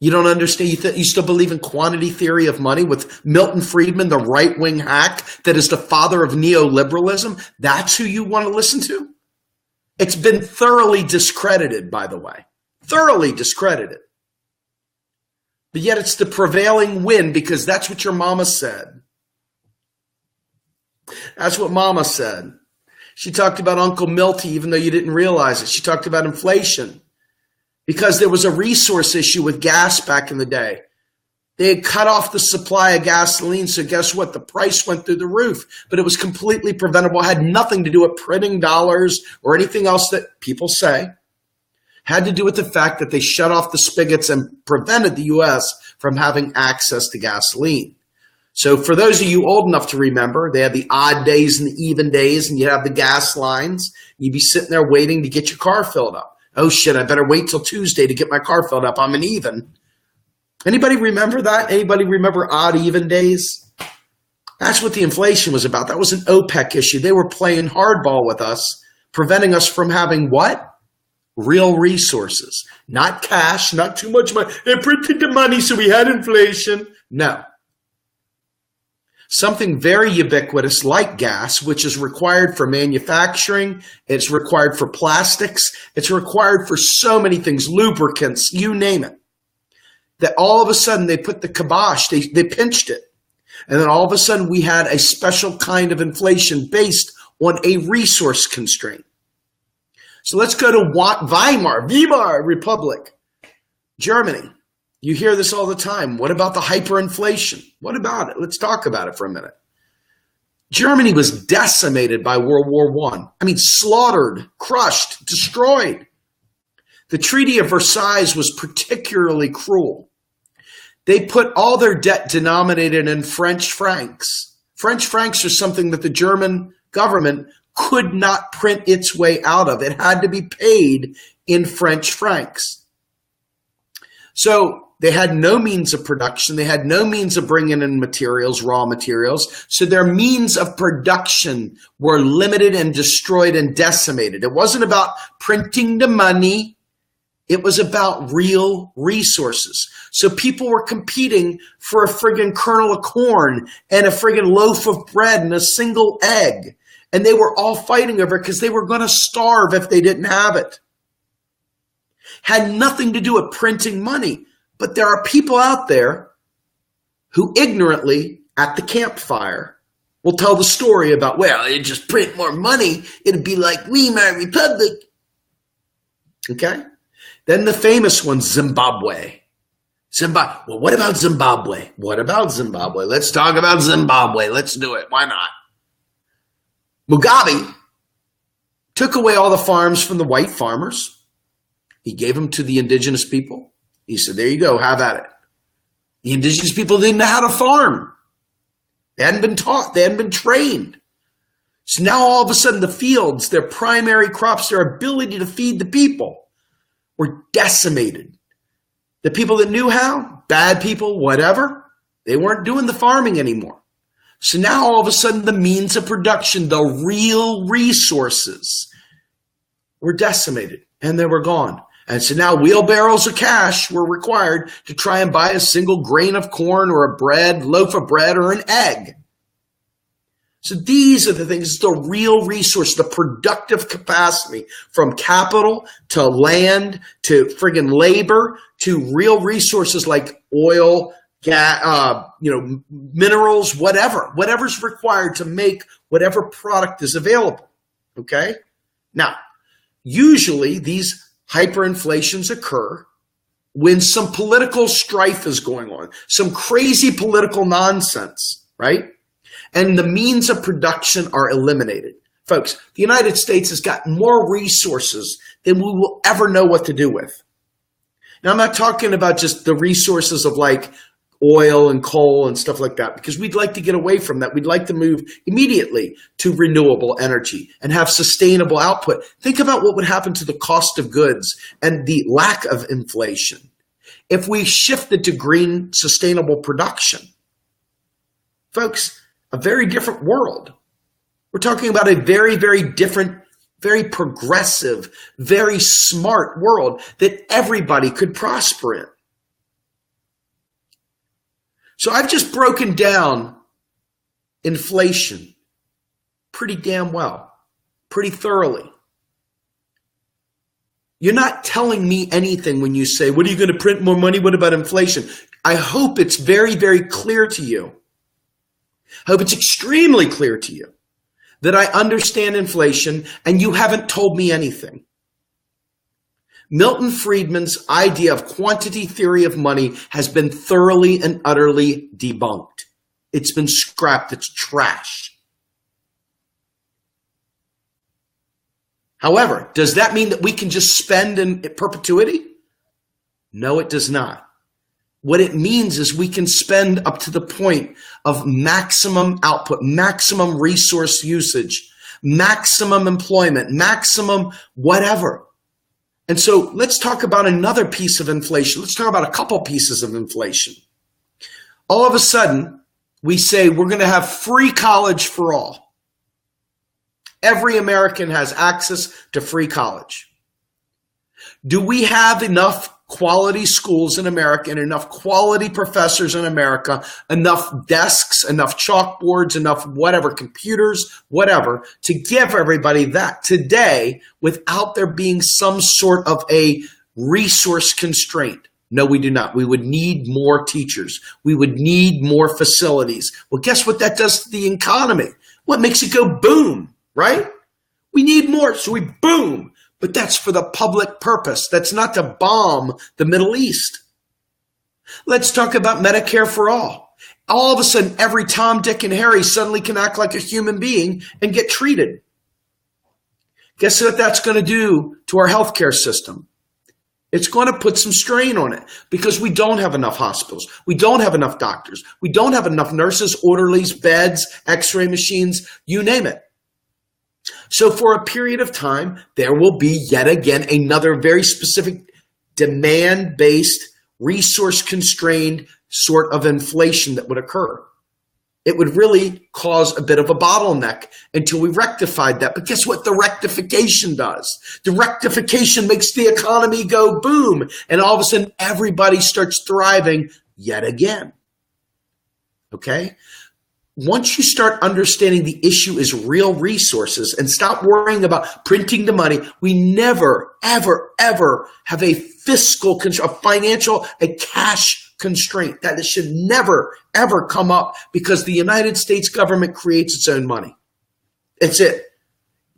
You don't understand? You still believe in quantity theory of money with Milton Friedman, the right-wing hack that is the father of neoliberalism? That's who you want to listen to? It's been thoroughly discredited, by the way. Thoroughly discredited. But yet it's the prevailing wind because that's what your mama said. That's what Mama said. She talked about Uncle Milty, even though you didn't realize it. She talked about inflation because there was a resource issue with gas back in the day. They had cut off the supply of gasoline, so guess what? The price went through the roof, but it was completely preventable. It had nothing to do with printing dollars or anything else that people say. had to do with the fact that they shut off the spigots and prevented the U.S. from having access to gasoline. So for those of you old enough to remember, they had the odd days and the even days, and you have the gas lines. You'd be sitting there waiting to get your car filled up. Oh shit, I better wait till Tuesday to get my car filled up. I'm an even. Anybody remember that? Anybody remember odd even days? That's what the inflation was about. That was an OPEC issue. They were playing hardball with us, preventing us from having what? Real resources. Not cash, not too much money. They printed the money, so we had inflation. No. Something very ubiquitous like gas, which is required for manufacturing. It's required for plastics. It's required for so many things, lubricants, you name it. That all of a sudden they put the kibosh, they pinched it. And then all of a sudden we had a special kind of inflation based on a resource constraint. So let's go to Weimar Republic, Germany. You hear this all the time. What about the hyperinflation? What about it? Let's talk about it for a minute. Germany was decimated by World War I. I mean, slaughtered, crushed, destroyed. The Treaty of Versailles was particularly cruel. They put all their debt denominated in French francs. French francs are something that the German government could not print its way out of. It had to be paid in French francs. So they had no means of production. They had no means of bringing in materials, raw materials. So their means of production were limited and destroyed and decimated. It wasn't about printing the money. It was about real resources. So people were competing for a friggin' kernel of corn and a friggin' loaf of bread and a single egg. And they were all fighting over it because they were going to starve if they didn't have it. Had nothing to do with printing money. But there are people out there who ignorantly at the campfire will tell the story about, well, they just print more money. It'd be like Weimar Republic. Okay? Then the famous one, Zimbabwe. Well, what about Zimbabwe? What about Zimbabwe? Let's talk about Zimbabwe. Let's do it. Why not? Mugabe took away all the farms from the white farmers. He gave them to the indigenous people. He said, there you go, have at it. The indigenous people didn't know how to farm. They hadn't been taught. They hadn't been trained. So now all of a sudden the fields, their primary crops, their ability to feed the people were decimated. The people that knew how, bad people, whatever, they weren't doing the farming anymore. So now all of a sudden the means of production, the real resources were decimated and they were gone. And so now wheelbarrows of cash were required to try and buy a single grain of corn or a loaf of bread or an egg. So these are the things, the real resource, the productive capacity from capital to land to friggin' labor to real resources like oil, gas, minerals, whatever's required to make whatever product is available. Okay. Now, usually these hyperinflations occur when some political strife is going on, some crazy political nonsense, right? And the means of production are eliminated. Folks, the United States has got more resources than we will ever know what to do with. Now, I'm not talking about just the resources of like oil and coal and stuff like that, because we'd like to get away from that. We'd like to move immediately to renewable energy and have sustainable output. Think about what would happen to the cost of goods and the lack of inflation if we shifted to green, sustainable production. Folks, a very different world. We're talking about a very, very different, very progressive, very smart world that everybody could prosper in. So I've just broken down inflation pretty damn well, pretty thoroughly. You're not telling me anything when you say, what are you going to print more money? What about inflation? I hope it's very, very clear to you. I hope it's extremely clear to you that I understand inflation and you haven't told me anything. Milton Friedman's idea of quantity theory of money has been thoroughly and utterly debunked. It's been scrapped. It's trash. However, does that mean that we can just spend in perpetuity? No, it does not. What it means is we can spend up to the point of maximum output, maximum resource usage, maximum employment, maximum whatever. And so let's talk about another piece of inflation. Let's talk about a couple pieces of inflation. All of a sudden, we say we're going to have free college for all. Every American has access to free college. Do we have enough quality schools in America and enough quality professors in America, enough desks, enough chalkboards, enough whatever, computers, whatever, to give everybody that today without there being some sort of a resource constraint? No, we do not. We would need more teachers. We would need more facilities. Well, guess what that does to the economy? What makes it go boom, right? We need more, so we boom. But that's for the public purpose. That's not to bomb the Middle East. Let's talk about Medicare for all. All of a sudden, every Tom, Dick, and Harry suddenly can act like a human being and get treated. Guess what that's going to do to our healthcare system? It's going to put some strain on it because we don't have enough hospitals. We don't have enough doctors. We don't have enough nurses, orderlies, beds, x-ray machines, you name it. So for a period of time, there will be yet again another very specific demand-based, resource-constrained sort of inflation that would occur. It would really cause a bit of a bottleneck until we rectified that. But guess what the rectification does? The rectification makes the economy go boom, and all of a sudden everybody starts thriving yet again. Okay? Once you start understanding the issue is real resources and stop worrying about printing the money, we never, ever, ever have a fiscal, a financial, a cash constraint. That should never, ever come up because the United States government creates its own money. That's it.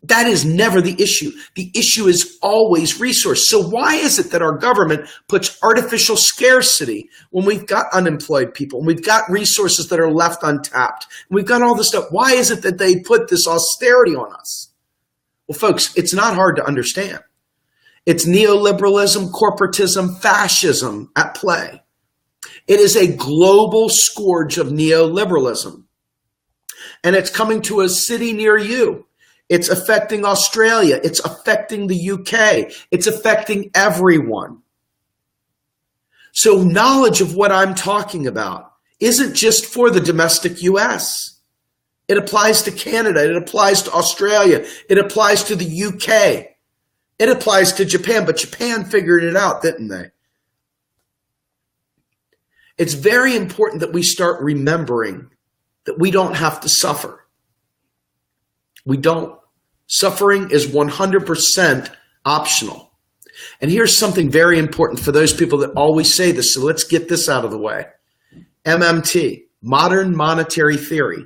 That is never the issue. The issue is always resource. So why is it that our government puts artificial scarcity when we've got unemployed people, and we've got resources that are left untapped, and we've got all this stuff? Why is it that they put this austerity on us? Well, folks, it's not hard to understand. It's neoliberalism, corporatism, fascism at play. It is a global scourge of neoliberalism, and it's coming to a city near you. It's affecting Australia. It's affecting the UK. It's affecting everyone. So knowledge of what I'm talking about isn't just for the domestic US. It applies to Canada. It applies to Australia. It applies to the UK. It applies to Japan, but Japan figured it out, didn't they? It's very important that we start remembering that we don't have to suffer. We don't. Suffering is 100% optional. And here's something very important for those people that always say this, so let's get this out of the way. MMT, Modern Monetary Theory.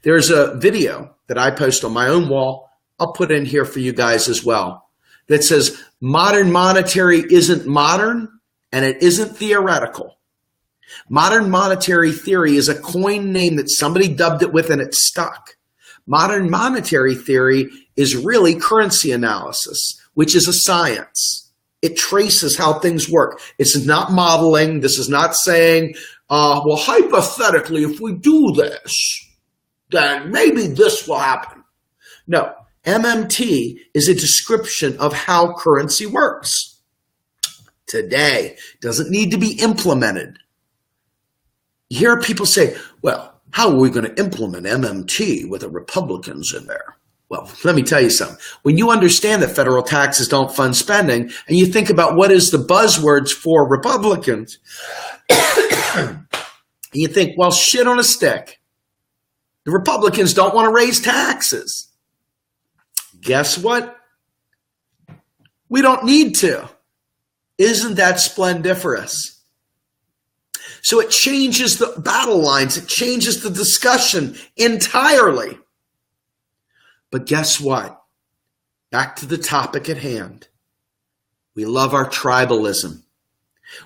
There's a video that I post on my own wall. I'll put it in here for you guys as well. That says modern monetary isn't modern and it isn't theoretical. Modern monetary theory is a coin name that somebody dubbed it with and it stuck. Modern monetary theory is really currency analysis, which is a science. It traces how things work. It's not modeling. This is not saying, well, hypothetically, if we do this, then maybe this will happen. No, MMT is a description of how currency works. Today, doesn't need to be implemented. You hear people say, well, how are we going to implement MMT with the Republicans in there? Well, let me tell you something. When you understand that federal taxes don't fund spending, and you think about what is the buzzwords for Republicans, you think, well, shit on a stick. The Republicans don't want to raise taxes. Guess what? We don't need to. Isn't that splendiferous? So it changes the battle lines. It changes the discussion entirely. But guess what? Back to the topic at hand. We love our tribalism.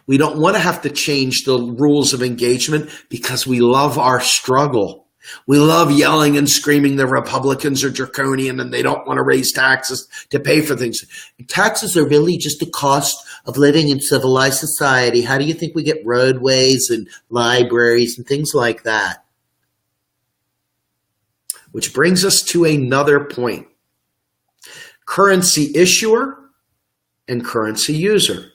We don't want to have to change the rules of engagement because we love our struggle. We love yelling and screaming the Republicans are draconian and they don't want to raise taxes to pay for things. Taxes are really just the cost of living in civilized society. How do you think we get roadways and libraries and things like that? Which brings us to another point. Currency issuer and currency user.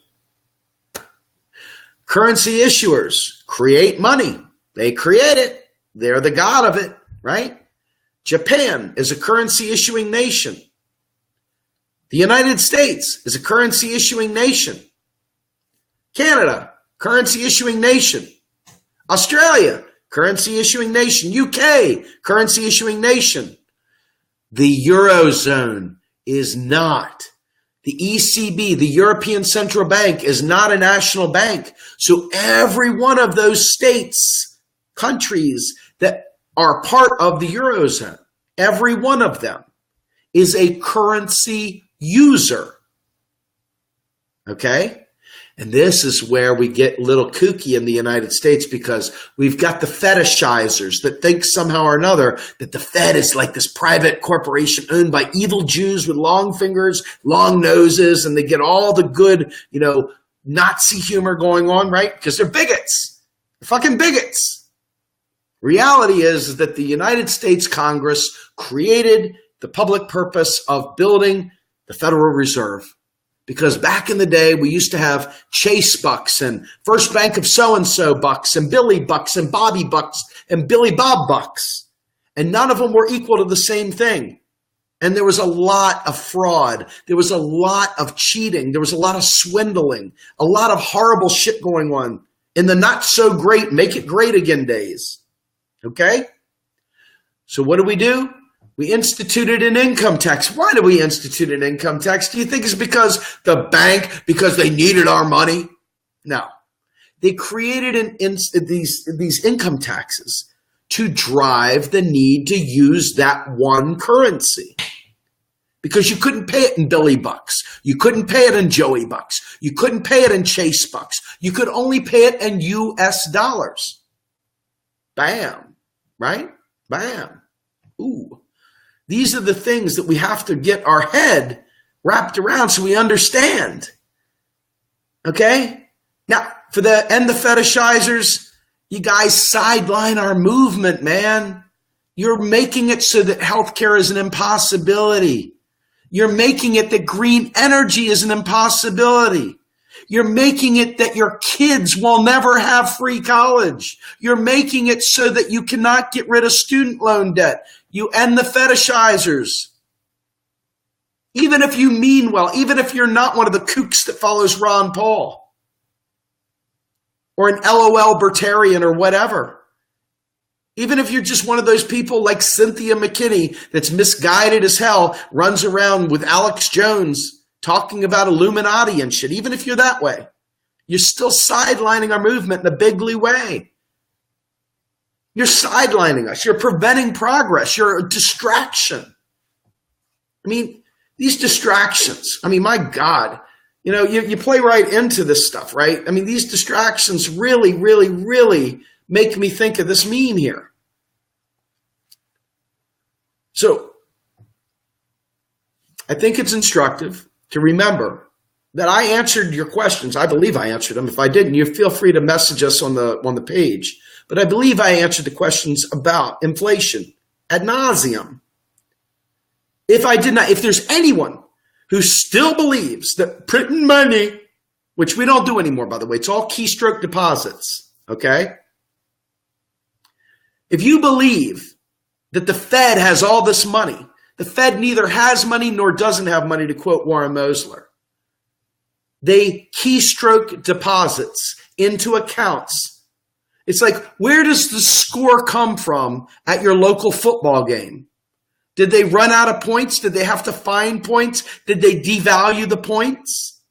Currency issuers create money. They create it. They're the god of it, right? Japan is a currency issuing nation. The United States is a currency issuing nation. Canada, currency issuing nation. Australia, currency issuing nation. UK, currency issuing nation. The Eurozone is not. The ECB, the European Central Bank, is not a national bank. So every one of those states, countries that are part of the Eurozone, every one of them is a currency user. Okay? And this is where we get a little kooky in the United States, because we've got the fetishizers that think somehow or another that the Fed is like this private corporation owned by evil Jews with long fingers, long noses, and they get all the good, Nazi humor going on, right? Because they're bigots. They're fucking bigots. Reality is that the United States Congress created the public purpose of building the Federal Reserve. Because back in the day, we used to have Chase Bucks and First Bank of so-and-so Bucks and Billy Bucks and Bobby Bucks and Billy Bob Bucks. And none of them were equal to the same thing. And there was a lot of fraud. There was a lot of cheating. There was a lot of swindling, a lot of horrible shit going on in the not so great, make it great again days. Okay? So what do? We instituted an income tax. Why do we institute an income tax? Do you think it's because because they needed our money? No. They created these income taxes to drive the need to use that one currency. Because you couldn't pay it in Billy Bucks. You couldn't pay it in Joey Bucks. You couldn't pay it in Chase Bucks. You could only pay it in US dollars. Bam. Right? Bam. Ooh. These are the things that we have to get our head wrapped around so we understand. Okay? Now, the fetishizers, you guys sideline our movement, man. You're making it so that healthcare is an impossibility. You're making it that green energy is an impossibility. You're making it that your kids will never have free college. You're making it so that you cannot get rid of student loan debt. You end the fetishizers. Even if you mean well, even if you're not one of the kooks that follows Ron Paul or an LOL Libertarian or whatever. Even if you're just one of those people like Cynthia McKinney that's misguided as hell, runs around with Alex Jones talking about Illuminati and shit, even if you're that way, you're still sidelining our movement in a bigly way. You're sidelining us. You're preventing progress. You're a distraction. I mean, these distractions, my God, you play right into this stuff, right? I mean, these distractions really, really, really make me think of this meme here. So I think it's instructive to remember that I answered your questions. I believe I answered them. If I didn't, you feel free to message us on the page. But I believe I answered the questions about inflation ad nauseum. If I did not, if there's anyone who still believes that printing money, which we don't do anymore, by the way, it's all keystroke deposits, okay? If you believe that the Fed has all this money, the Fed neither has money nor doesn't have money, to quote Warren Mosler. They keystroke deposits into accounts. It's like, where does the score come from at your local football game? Did they run out of points? Did they have to find points? Did they devalue the points?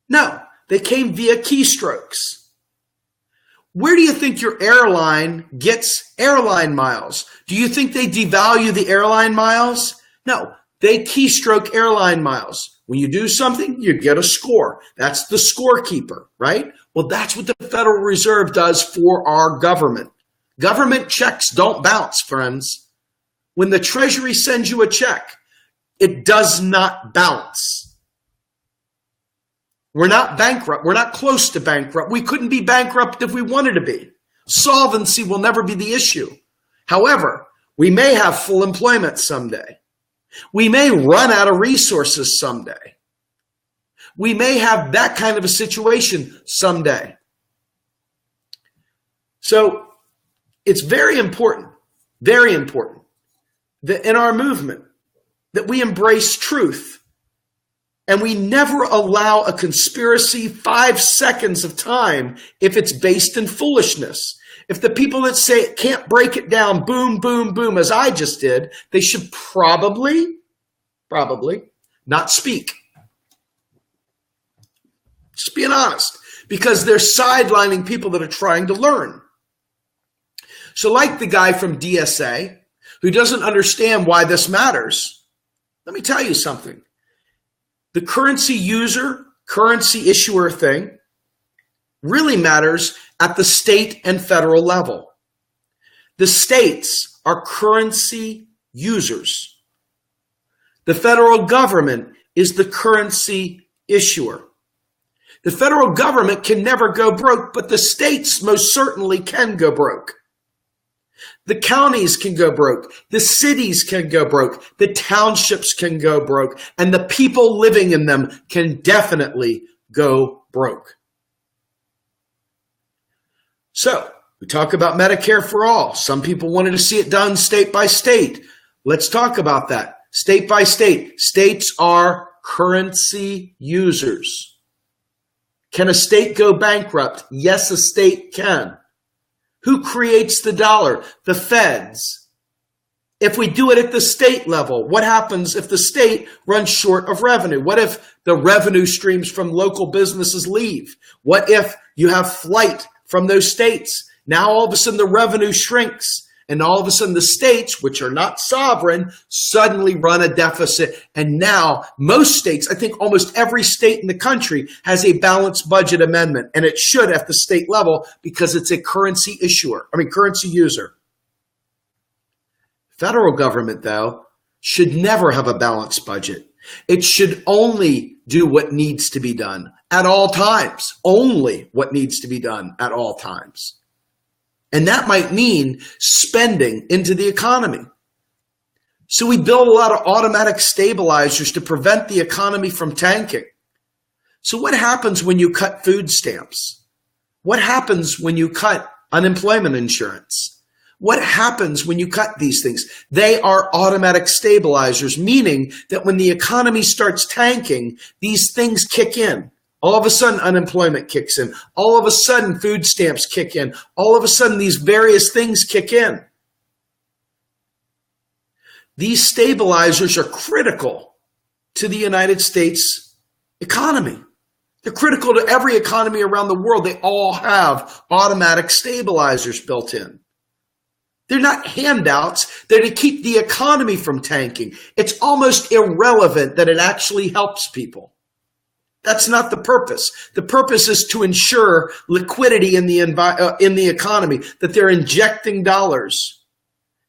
No, they came via keystrokes. Where do you think your airline gets airline miles? Do you think they devalue the airline miles? No, they keystroke airline miles. When you do something, you get a score. That's the scorekeeper, right? Well, that's what the Federal Reserve does for our government. Government checks don't bounce, friends. When the Treasury sends you a check, it does not bounce. We're not bankrupt. We're not close to bankrupt. We couldn't be bankrupt if we wanted to be. Solvency will never be the issue. However, we may have full employment someday. We may run out of resources someday. We may have that kind of a situation someday. So it's very important that in our movement that we embrace truth and we never allow a conspiracy 5 seconds of time if it's based in foolishness. If the people that say it can't break it down, boom, boom, boom, as I just did, they should probably not speak. Just being honest, because they're sidelining people that are trying to learn. So like the guy from DSA who doesn't understand why this matters, let me tell you something. The currency user, currency issuer thing really matters at the state and federal level. The states are currency users. The federal government is the currency issuer. The federal government can never go broke, but the states most certainly can go broke. The counties can go broke. The cities can go broke. The townships can go broke. And the people living in them can definitely go broke. So we talk about Medicare for all. Some people wanted to see it done state by state. Let's talk about that. State by state. States are currency users. Can a state go bankrupt? Yes, a state can. Who creates the dollar? The feds. If we do it at the state level, what happens if the state runs short of revenue? What if the revenue streams from local businesses leave? What if you have flight from those states? Now all of a sudden the revenue shrinks. And all of a sudden the states, which are not sovereign, suddenly run a deficit. And now most states, I think almost every state in the country has a balanced budget amendment. And it should at the state level because it's a currency user. Federal government, though, should never have a balanced budget. It should only do what needs to be done at all times. Only what needs to be done at all times. And that might mean spending into the economy. So we build a lot of automatic stabilizers to prevent the economy from tanking. So what happens when you cut food stamps? What happens when you cut unemployment insurance? What happens when you cut these things? They are automatic stabilizers, meaning that when the economy starts tanking, these things kick in. All of a sudden, unemployment kicks in. All of a sudden, food stamps kick in. All of a sudden, these various things kick in. These stabilizers are critical to the United States economy. They're critical to every economy around the world. They all have automatic stabilizers built in. They're not handouts. They're to keep the economy from tanking. It's almost irrelevant that it actually helps people. That's not the purpose. The purpose is to ensure liquidity in the economy, that they're injecting dollars.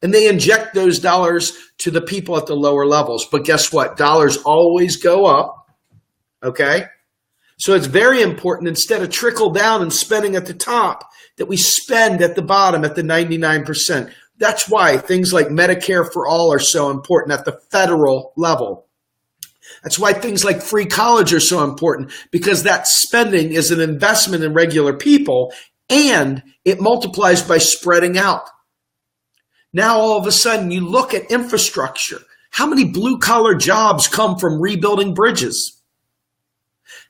And they inject those dollars to the people at the lower levels. But guess what? Dollars always go up. Okay? So it's very important, instead of trickle down and spending at the top, that we spend at the bottom at the 99%. That's why things like Medicare for all are so important at the federal level. That's why things like free college are so important, because that spending is an investment in regular people and it multiplies by spreading out. Now, all of a sudden, you look at infrastructure. How many blue-collar jobs come from rebuilding bridges?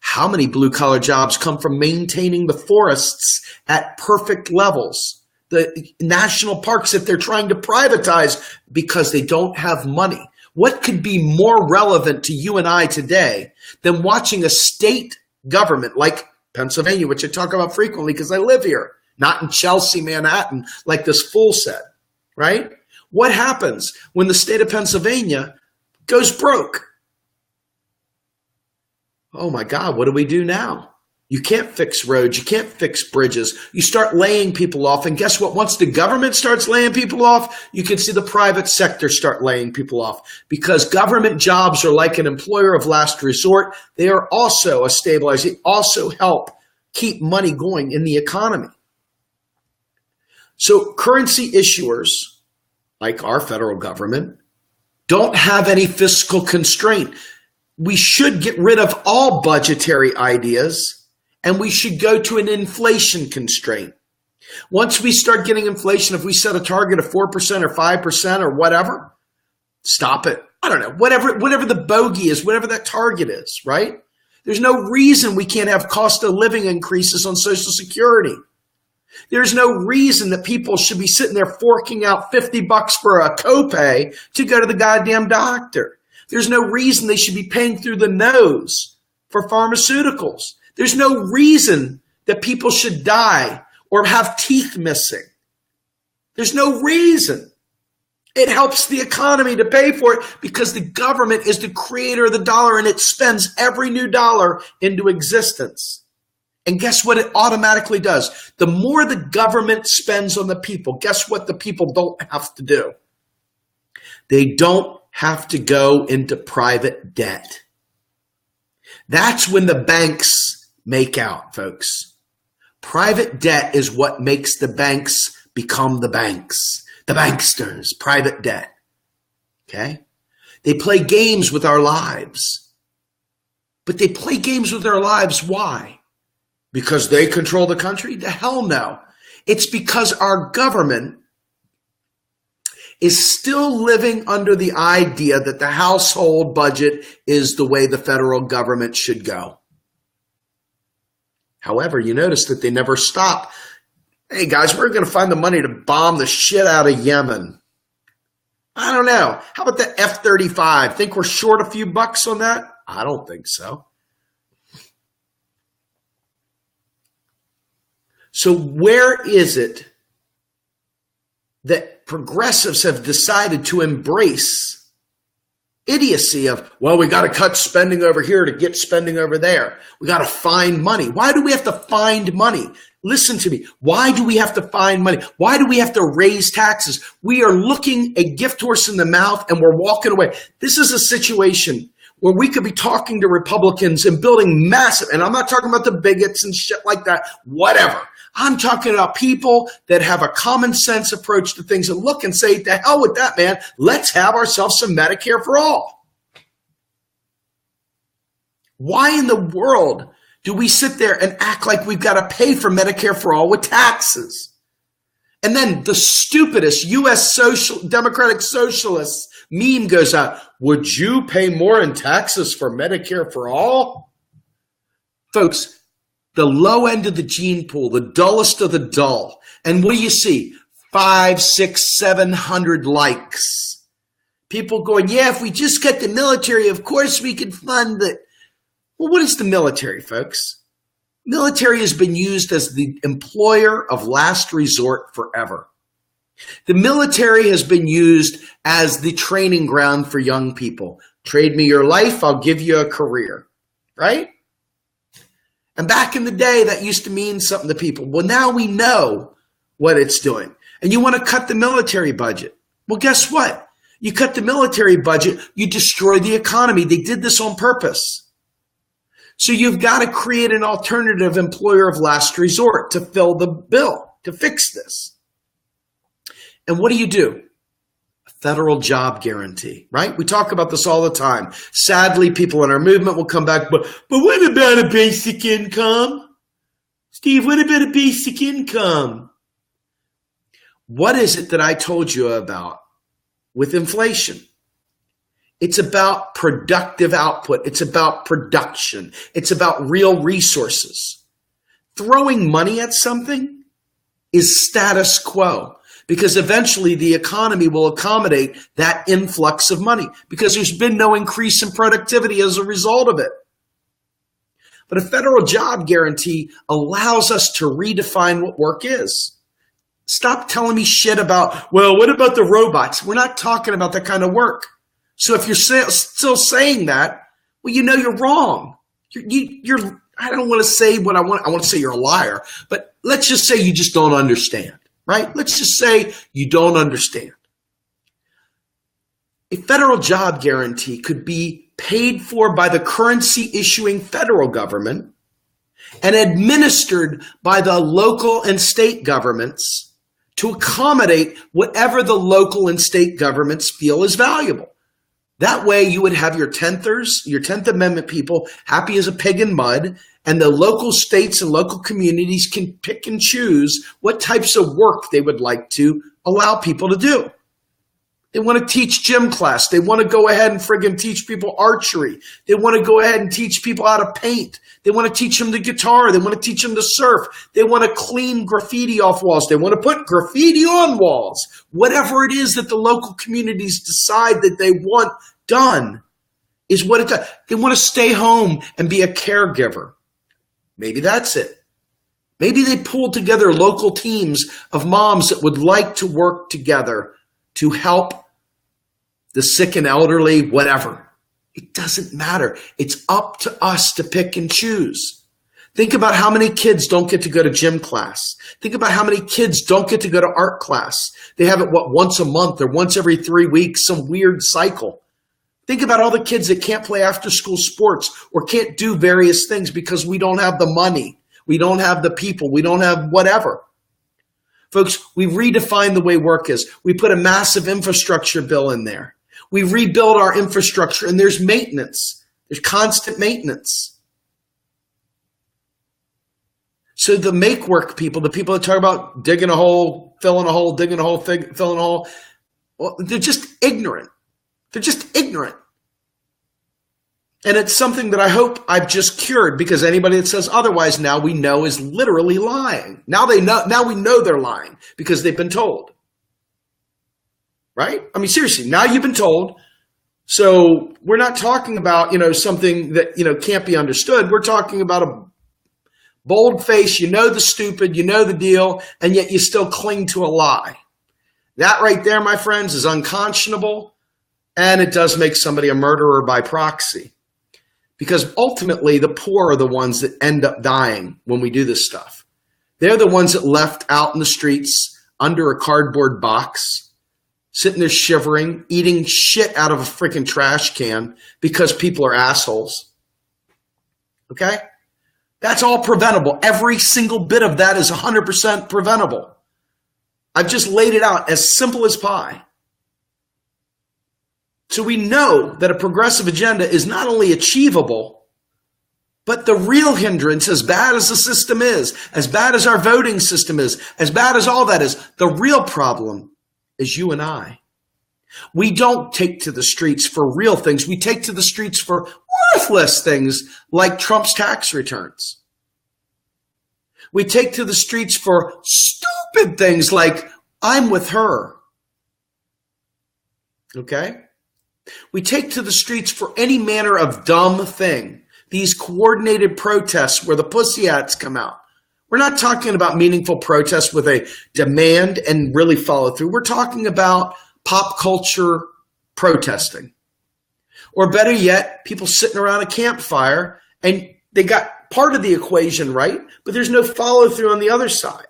How many blue-collar jobs come from maintaining the forests at perfect levels? The national parks that they're trying to privatize because they don't have money. What could be more relevant to you and I today than watching a state government like Pennsylvania, which I talk about frequently because I live here, not in Chelsea, Manhattan, like this fool said, right? What happens when the state of Pennsylvania goes broke? Oh my God, what do we do now? You can't fix roads. You can't fix bridges. You start laying people off. And guess what? Once the government starts laying people off, you can see the private sector start laying people off, because government jobs are like an employer of last resort. They are also a stabilizer. They also help keep money going in the economy. So currency issuers, like our federal government, don't have any fiscal constraint. We should get rid of all budgetary ideas, and we should go to an inflation constraint. Once we start getting inflation, if we set a target of 4% or 5% or whatever, stop it. I don't know, whatever the bogey is, whatever that target is, right? There's no reason we can't have cost of living increases on Social Security. There's no reason that people should be sitting there forking out $50 for a copay to go to the goddamn doctor. There's no reason they should be paying through the nose for pharmaceuticals. There's no reason that people should die or have teeth missing. There's no reason. It helps the economy to pay for it because the government is the creator of the dollar, and it spends every new dollar into existence. And guess what it automatically does? The more the government spends on the people, guess what the people don't have to do? They don't have to go into private debt. That's when the banks make out, folks. Private debt is what makes the banks become the banks. The banksters, private debt. Okay? They play games with our lives. But they play games with our lives, why? Because they control the country? The hell no. It's because our government is still living under the idea that the household budget is the way the federal government should go. However, you notice that they never stop. Hey guys, we're going to find the money to bomb the shit out of Yemen. I don't know. How about the F-35? Think we're short a few bucks on that? I don't think so. So where is it that progressives have decided to embrace idiocy of, well, we got to cut spending over here to get spending over there. We got to find money. Why do we have to find money? Listen to me. Why do we have to find money? Why do we have to raise taxes? We are looking a gift horse in the mouth and we're walking away. This is a situation where we could be talking to Republicans and building massive, and I'm not talking about the bigots and shit like that, whatever. I'm talking about people that have a common sense approach to things and look and say, to hell with that, man. Let's have ourselves some Medicare for all. Why in the world do we sit there and act like we've got to pay for Medicare for all with taxes? And then the stupidest U.S. Democratic Socialists meme goes out, would you pay more in taxes for Medicare for all? Folks, the low end of the gene pool, the dullest of the dull. And what do you see? 500, 600, 700 likes. People going, yeah, if we just got the military, of course we could fund it. Well, what is the military, folks? Military has been used as the employer of last resort forever. The military has been used as the training ground for young people. Trade me your life, I'll give you a career, right? And back in the day, that used to mean something to people. Well, now we know what it's doing. And you want to cut the military budget. Well, guess what? You cut the military budget, you destroy the economy. They did this on purpose. So you've got to create an alternative employer of last resort to fill the bill, to fix this. And what do? A federal job guarantee, right? We talk about this all the time. Sadly, people in our movement will come back, but what about a basic income? Steve, what about a basic income? What is it that I told you about with inflation? It's about productive output. It's about production. It's about real resources. Throwing money at something is status quo, because eventually the economy will accommodate that influx of money because there's been no increase in productivity as a result of it. But a federal job guarantee allows us to redefine what work is. Stop telling me shit about, well, what about the robots? We're not talking about that kind of work. So if you're still saying that, well, you know you're wrong. I don't want to say what I want. I want to say you're a liar, but let's just say you just don't understand, right? Let's just say you don't understand. A federal job guarantee could be paid for by the currency issuing federal government and administered by the local and state governments to accommodate whatever the local and state governments feel is valuable. That way you would have your 10th Amendment people happy as a pig in mud, and the local states and local communities can pick and choose what types of work they would like to allow people to do. They want to teach gym class. They want to go ahead and friggin' teach people archery. They want to go ahead and teach people how to paint. They want to teach them the guitar. They want to teach them to surf. They want to clean graffiti off walls. They want to put graffiti on walls. Whatever it is that the local communities decide that they want done is what it does. They want to stay home and be a caregiver. Maybe that's it. Maybe they pull together local teams of moms that would like to work together to help the sick and elderly, whatever. It doesn't matter. It's up to us to pick and choose. Think about how many kids don't get to go to gym class. Think about how many kids don't get to go to art class. They have it, once a month or once every 3 weeks, some weird cycle. Think about all the kids that can't play after school sports or can't do various things because we don't have the money. We don't have the people. We don't have whatever. Folks, we redefine the way work is. We put a massive infrastructure bill in there. We rebuild our infrastructure, and there's maintenance. There's constant maintenance. So the make work people, the people that talk about digging a hole, filling a hole, digging a hole, filling a hole, well, they're just ignorant. They're just ignorant. And it's something that I hope I've just cured, because anybody that says otherwise now we know is literally lying. Now we know they're lying because they've been told. Right? I mean, seriously, now you've been told. So we're not talking about, something that, can't be understood. We're talking about a bold face, the stupid, the deal, and yet you still cling to a lie. That right there, my friends, is unconscionable, and it does make somebody a murderer by proxy. Because ultimately, the poor are the ones that end up dying when we do this stuff. They're the ones that left out in the streets under a cardboard box, sitting there shivering, eating shit out of a freaking trash can because people are assholes. Okay? That's all preventable. Every single bit of that is 100% preventable. I've just laid it out as simple as pie. So we know that a progressive agenda is not only achievable, but the real hindrance, as bad as the system is, as bad as our voting system is, as bad as all that is, the real problem is you and I. We don't take to the streets for real things. We take to the streets for worthless things like Trump's tax returns. We take to the streets for stupid things like I'm with her. Okay? We take to the streets for any manner of dumb thing. These coordinated protests where the pussy hats come out. We're not talking about meaningful protests with a demand and really follow through. We're talking about pop culture protesting. Or better yet, people sitting around a campfire and they got part of the equation right, but there's no follow through on the other side.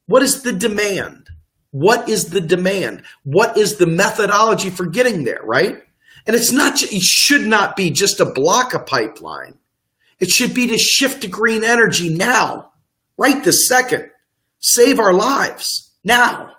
What is the demand? What is the demand? What is the methodology for getting there, right? And it should not be just to block a pipeline. It should be to shift to green energy now, right this second. Save our lives now.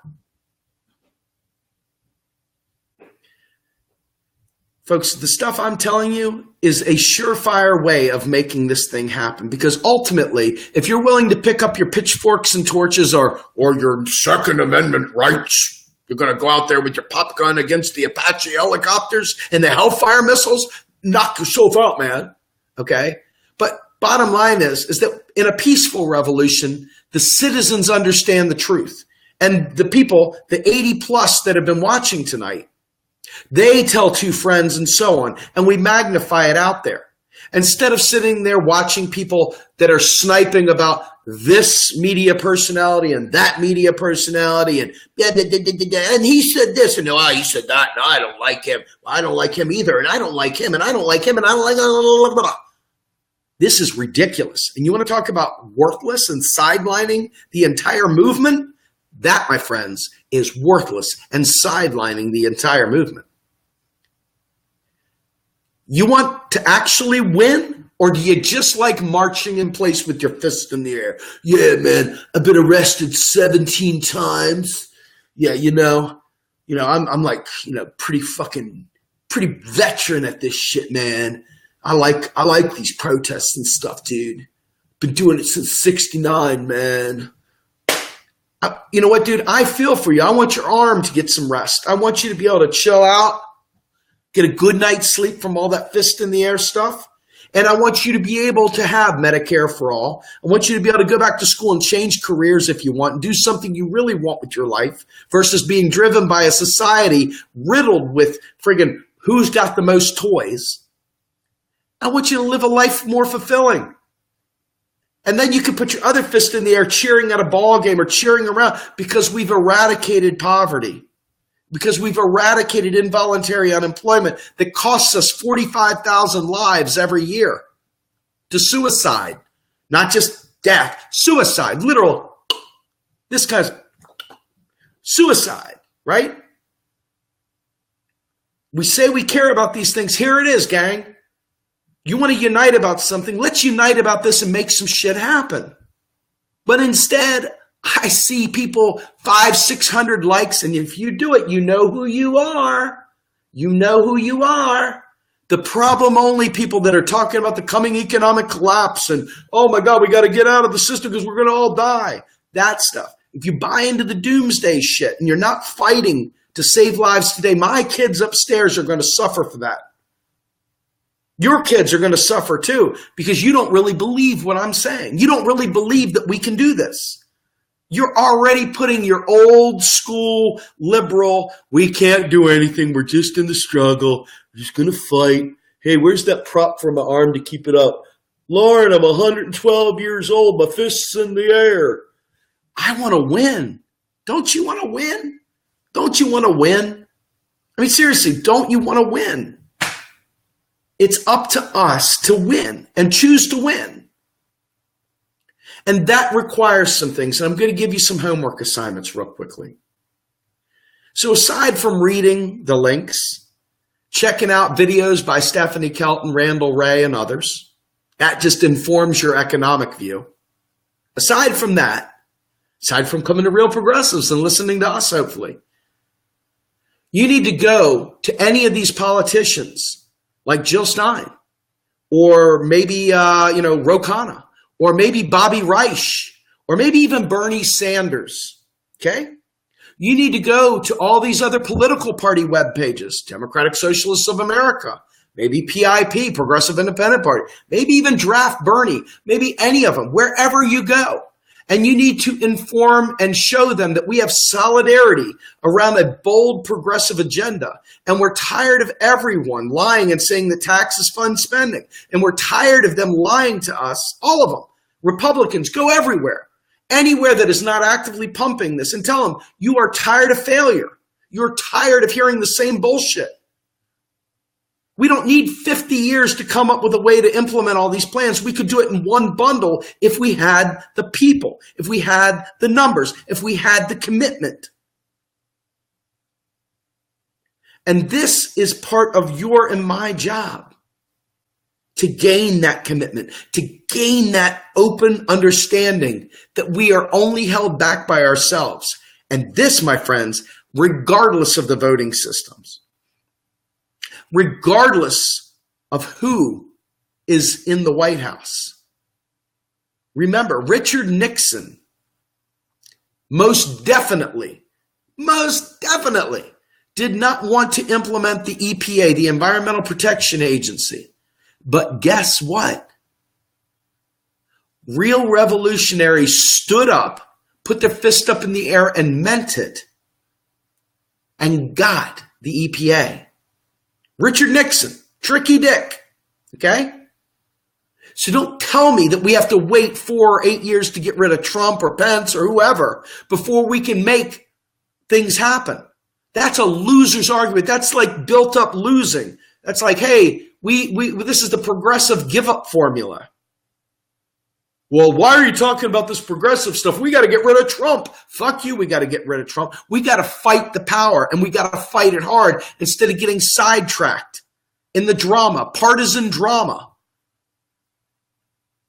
Folks, the stuff I'm telling you is a surefire way of making this thing happen. Because ultimately, if you're willing to pick up your pitchforks and torches or your Second Amendment rights, you're going to go out there with your pop gun against the Apache helicopters and the Hellfire missiles, knock yourself out, man. Okay? But bottom line is that in a peaceful revolution, the citizens understand the truth. And the people, the 80 plus that have been watching tonight, they tell two friends and so on, and we magnify it out there. Instead of sitting there watching people that are sniping about this media personality and that media personality and he said this and no, he said that, no, I don't like him. Well, I don't like him either, and I don't like him, and I don't like him, and I don't like blah, blah, blah. This is ridiculous. And you want to talk about worthless and sidelining the entire movement? That, my friends, is worthless and sidelining the entire movement. You want to actually win, or do you just like marching in place with your fist in the air? Yeah, man, I've been arrested 17 times. Yeah, I'm like, pretty veteran at this shit, man. I like these protests and stuff, dude. Been doing it since '69, man. You know what, dude? I feel for you. I want your arm to get some rest. I want you to be able to chill out, get a good night's sleep from all that fist in the air stuff. And I want you to be able to have Medicare for all. I want you to be able to go back to school and change careers if you want and do something you really want with your life versus being driven by a society riddled with friggin' who's got the most toys. I want you to live a life more fulfilling. And then you can put your other fist in the air cheering at a ball game or cheering around because we've eradicated poverty, because we've eradicated involuntary unemployment that costs us 45,000 lives every year to suicide, not just death, suicide, literal, this guy's suicide, right? We say we care about these things. Here it is, gang. You want to unite about something? Let's unite about this and make some shit happen. But instead, I see people 500-600 likes, and if you do it, you know who you are. You know who you are. The problem only people that are talking about the coming economic collapse and, oh my God, we got to get out of the system because we're going to all die. That stuff. If you buy into the doomsday shit and you're not fighting to save lives today, my kids upstairs are going to suffer for that. Your kids are going to suffer too because you don't really believe what I'm saying. You don't really believe that we can do this. You're already putting your old school liberal, we can't do anything. We're just in the struggle. We're just going to fight. Hey, where's that prop for my arm to keep it up? Lauren, I'm 112 years old. My fist's in the air. I want to win. Don't you want to win? Don't you want to win? I mean, seriously, don't you want to win? It's up to us to win and choose to win. And that requires some things. And I'm going to give you some homework assignments real quickly. So aside from reading the links, checking out videos by Stephanie Kelton, Randall Ray, and others, that just informs your economic view. Aside from that, aside from coming to Real Progressives and listening to us, hopefully, you need to go to any of these politicians like Jill Stein, or maybe, Ro Khanna, or maybe Bobby Reich, or maybe even Bernie Sanders, okay? You need to go to all these other political party web pages, Democratic Socialists of America, maybe PIP, Progressive Independent Party, maybe even Draft Bernie, maybe any of them, wherever you go. And you need to inform and show them that we have solidarity around a bold progressive agenda. And we're tired of everyone lying and saying that taxes fund spending. And we're tired of them lying to us, all of them. Republicans, go everywhere, anywhere that is not actively pumping this, and tell them you are tired of failure. You're tired of hearing the same bullshit. We don't need 50 years to come up with a way to implement all these plans. We could do it in one bundle if we had the people, if we had the numbers, if we had the commitment. And this is part of your and my job, to gain that commitment, to gain that open understanding that we are only held back by ourselves. And this, my friends, regardless of the voting systems. Regardless of who is in the White House. Remember, Richard Nixon most definitely did not want to implement the EPA, the Environmental Protection Agency. But guess what? Real revolutionaries stood up, put their fist up in the air and meant it, and got the EPA. Richard Nixon, Tricky Dick, okay? So don't tell me that we have to wait 4 or 8 years to get rid of Trump or Pence or whoever before we can make things happen. That's a loser's argument. That's like built up losing. That's like, hey, we this is the progressive give up formula. Well, why are you talking about this progressive stuff? We got to get rid of Trump. Fuck you. We got to get rid of Trump. We got to fight the power, and we got to fight it hard instead of getting sidetracked in the drama, partisan drama.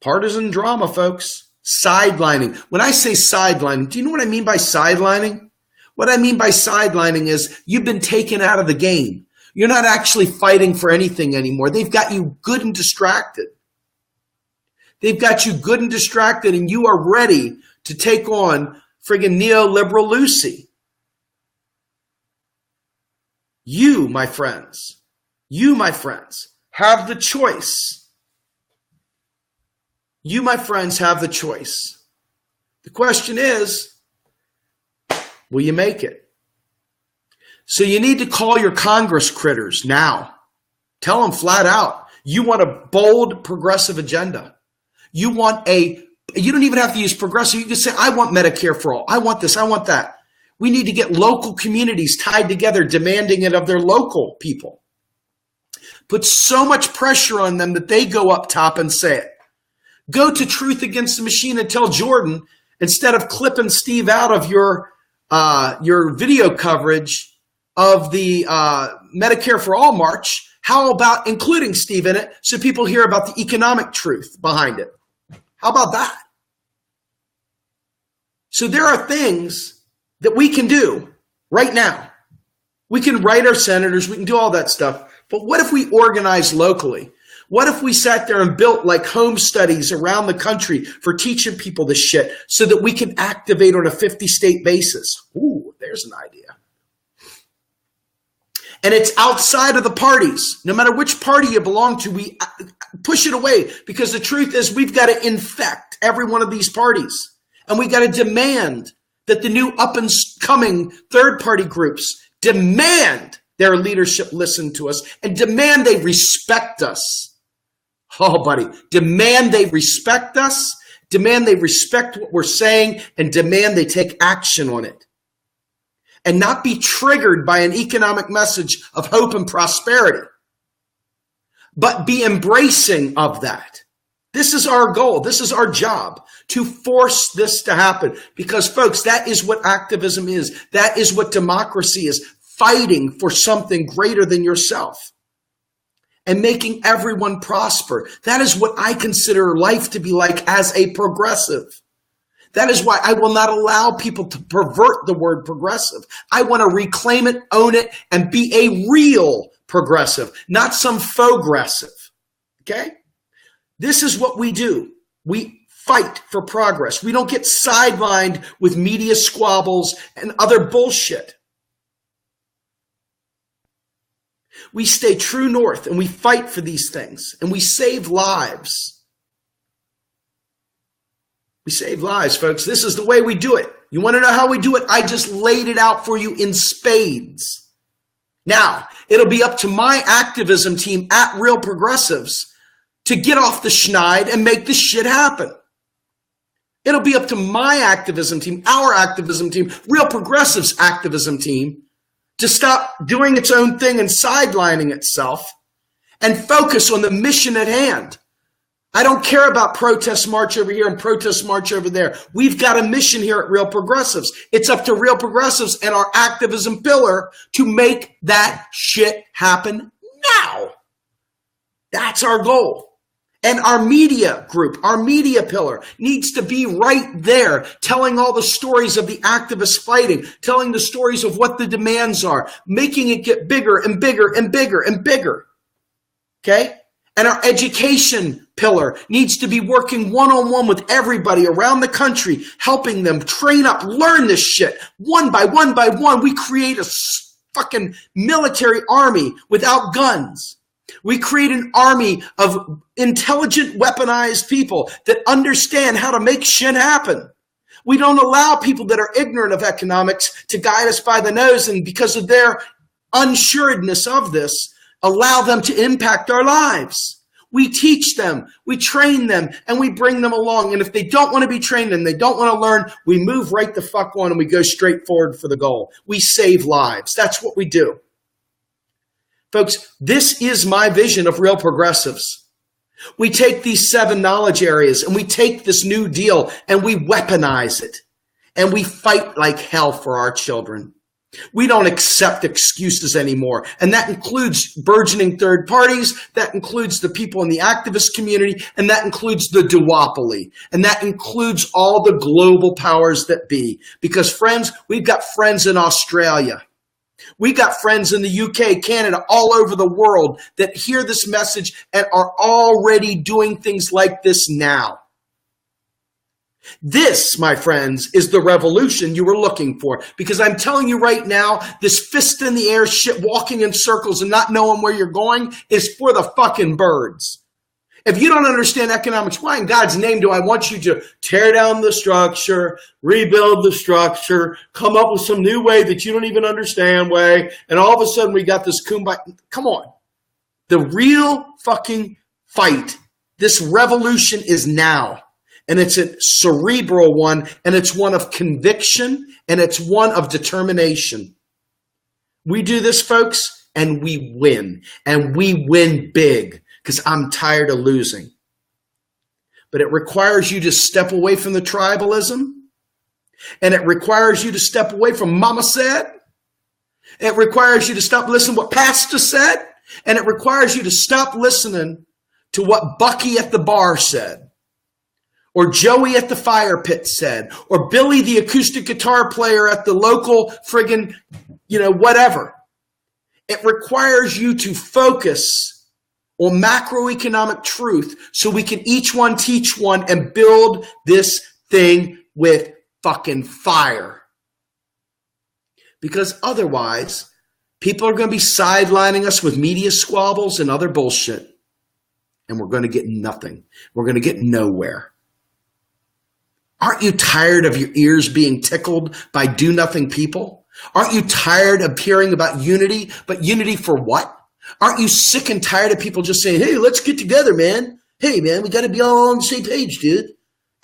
Partisan drama, folks. Sidelining. When I say sidelining, do you know what I mean by sidelining? What I mean by sidelining is you've been taken out of the game. You're not actually fighting for anything anymore. They've got you good and distracted. They've got you good and distracted, and you are ready to take on friggin' neoliberal Lucy. You, my friends, have the choice. You, my friends, have the choice. The question is, will you make it? So you need to call your Congress critters now. Tell them flat out, you want a bold progressive agenda. You don't even have to use progressive. You can say, I want Medicare for all. I want this. I want that. We need to get local communities tied together, demanding it of their local people. Put so much pressure on them that they go up top and say it. Go to Truth Against the Machine and tell Jordan, instead of clipping Steve out of your video coverage of the Medicare for All march, how about including Steve in it so people hear about the economic truth behind it? How about that? So there are things that we can do right now. We can write our senators. We can do all that stuff. But what if we organize locally? What if we sat there and built like home studies around the country for teaching people this shit so that we can activate on a 50-state basis? Ooh, there's an idea. And it's outside of the parties. No matter which party you belong to, we push it away, because the truth is we've got to infect every one of these parties. And we got to demand that the new up and coming third party groups demand their leadership listen to us and demand they respect us. Oh, buddy, demand they respect us, demand they respect what we're saying, and demand they take action on it. And not be triggered by an economic message of hope and prosperity, but be embracing of that. This is our goal. This is our job, to force this to happen. Because, folks, that is what activism is. That is what democracy is, fighting for something greater than yourself and making everyone prosper. That is what I consider life to be like as a progressive. That is why I will not allow people to pervert the word progressive. I want to reclaim it, own it, and be a real progressive, not some faux-gressive. Okay? This is what we do. We fight for progress. We don't get sidelined with media squabbles and other bullshit. We stay true north and we fight for these things, and we save lives. We save lives, folks. This is the way we do it. You want to know how we do it? I just laid it out for you in spades. Now, it'll be up to my activism team at Real Progressives to get off the schneid and make this shit happen. It'll be up to my activism team, our activism team, Real Progressives activism team, to stop doing its own thing and sidelining itself and focus on the mission at hand. I don't care about protest march over here and protest march over there. We've got a mission here at Real Progressives. It's up to Real Progressives and our activism pillar to make that shit happen now. That's our goal. And our media group, our media pillar, needs to be right there, telling all the stories of the activists fighting, telling the stories of what the demands are, making it get bigger and bigger and bigger and bigger. Okay? And our education pillar needs to be working one-on-one with everybody around the country, helping them train up, learn this shit. One by one by one, we create a fucking military army without guns. We create an army of intelligent, weaponized people that understand how to make shit happen. We don't allow people that are ignorant of economics to guide us by the nose, and because of their unsuredness of this, allow them to impact our lives. We teach them, we train them, and we bring them along. And if they don't want to be trained and they don't want to learn, we move right the fuck on and we go straight forward for the goal. We save lives. That's what we do. Folks, this is my vision of Real Progressives. We take these 7 knowledge areas and we take this New Deal and we weaponize it and we fight like hell for our children. We don't accept excuses anymore. And that includes burgeoning third parties. That includes the people in the activist community. And that includes the duopoly. And that includes all the global powers that be. Because friends, we've got friends in Australia. We got friends in the UK, Canada, all over the world that hear this message and are already doing things like this now. This, my friends, is the revolution you were looking for. Because I'm telling you right now, this fist in the air shit, walking in circles and not knowing where you're going is for the fucking birds. If you don't understand economics, why in God's name do I want you to tear down the structure, rebuild the structure, come up with some new way that you don't even understand way, and all of a sudden we got this kumbaya? Come on. The real fucking fight, this revolution is now. And it's a cerebral one, and it's one of conviction, and it's one of determination. We do this, folks, and we win. And we win big, because I'm tired of losing. But it requires you to step away from the tribalism, and it requires you to step away from Mama said. It requires you to stop listening to what Pastor said, and it requires you to stop listening to what Bucky at the bar said. Or Joey at the fire pit said, or Billy, the acoustic guitar player at the local friggin', whatever. It requires you to focus on macroeconomic truth so we can each one teach one and build this thing with fucking fire. Because otherwise, people are going to be sidelining us with media squabbles and other bullshit. And we're going to get nothing. We're going to get nowhere. Aren't you tired of your ears being tickled by do-nothing people? Aren't you tired of hearing about unity, but unity for what? Aren't you sick and tired of people just saying, hey, let's get together, man. Hey, man, we got to be all on the same page, dude.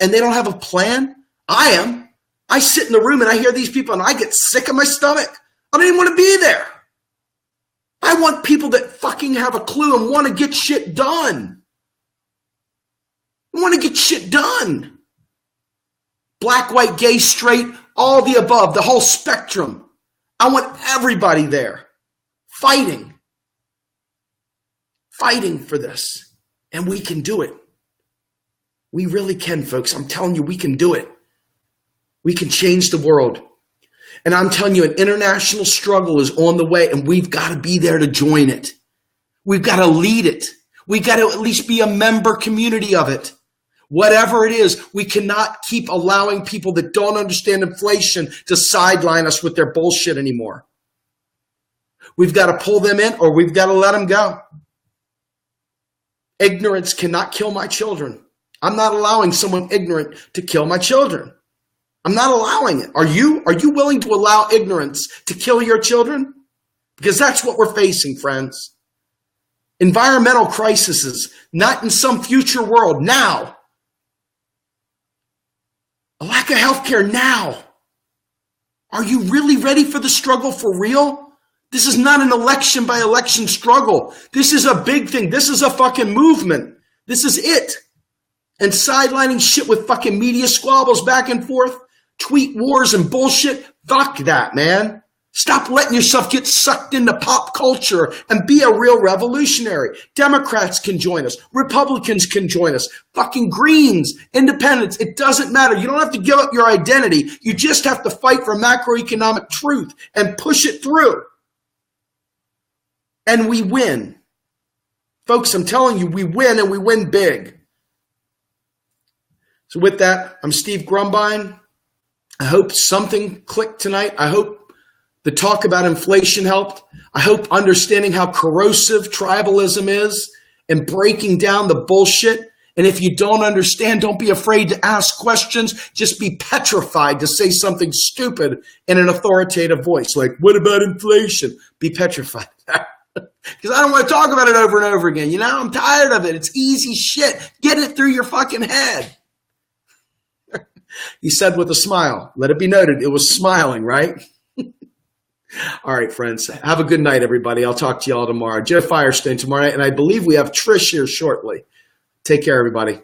And they don't have a plan? I am. I sit in the room and I hear these people and I get sick of my stomach. I don't even want to be there. I want people that fucking have a clue and want to get shit done. I want to get shit done. Black, white, gay, straight, all the above, the whole spectrum. I want everybody there fighting for this. And we can do it. We really can, folks. I'm telling you, we can do it. We can change the world. And I'm telling you, an international struggle is on the way, and we've got to be there to join it. We've got to lead it. We've got to at least be a member community of it. Whatever it is, we cannot keep allowing people that don't understand inflation to sideline us with their bullshit anymore. We've got to pull them in or we've got to let them go. Ignorance cannot kill my children. I'm not allowing someone ignorant to kill my children. I'm not allowing it. Are you? Are you willing to allow ignorance to kill your children? Because that's what we're facing, friends. Environmental crises, not in some future world, now. A lack of health care now. Are you really ready for the struggle for real? This is not an election by election struggle. This is a big thing. This is a fucking movement. This is it. And sidelining shit with fucking media squabbles back and forth, tweet wars and bullshit. Fuck that, man. Stop letting yourself get sucked into pop culture and be a real revolutionary. Democrats can join us. Republicans can join us. Fucking Greens, independents. It doesn't matter. You don't have to give up your identity. You just have to fight for macroeconomic truth and push it through. And we win. Folks, I'm telling you, we win and we win big. So with that, I'm Steve Grumbine. I hope something clicked tonight. I hope the talk about inflation helped. I hope understanding how corrosive tribalism is and breaking down the bullshit. And if you don't understand, don't be afraid to ask questions. Just be petrified to say something stupid in an authoritative voice. Like, what about inflation? Be petrified. Because I don't want to talk about it over and over again. You know, I'm tired of it. It's easy shit. Get it through your fucking head. He said with a smile. Let it be noted, it was smiling, right? All right, friends. Have a good night, everybody. I'll talk to you all tomorrow. Joe Firestone tomorrow night, and I believe we have Trish here shortly. Take care, everybody.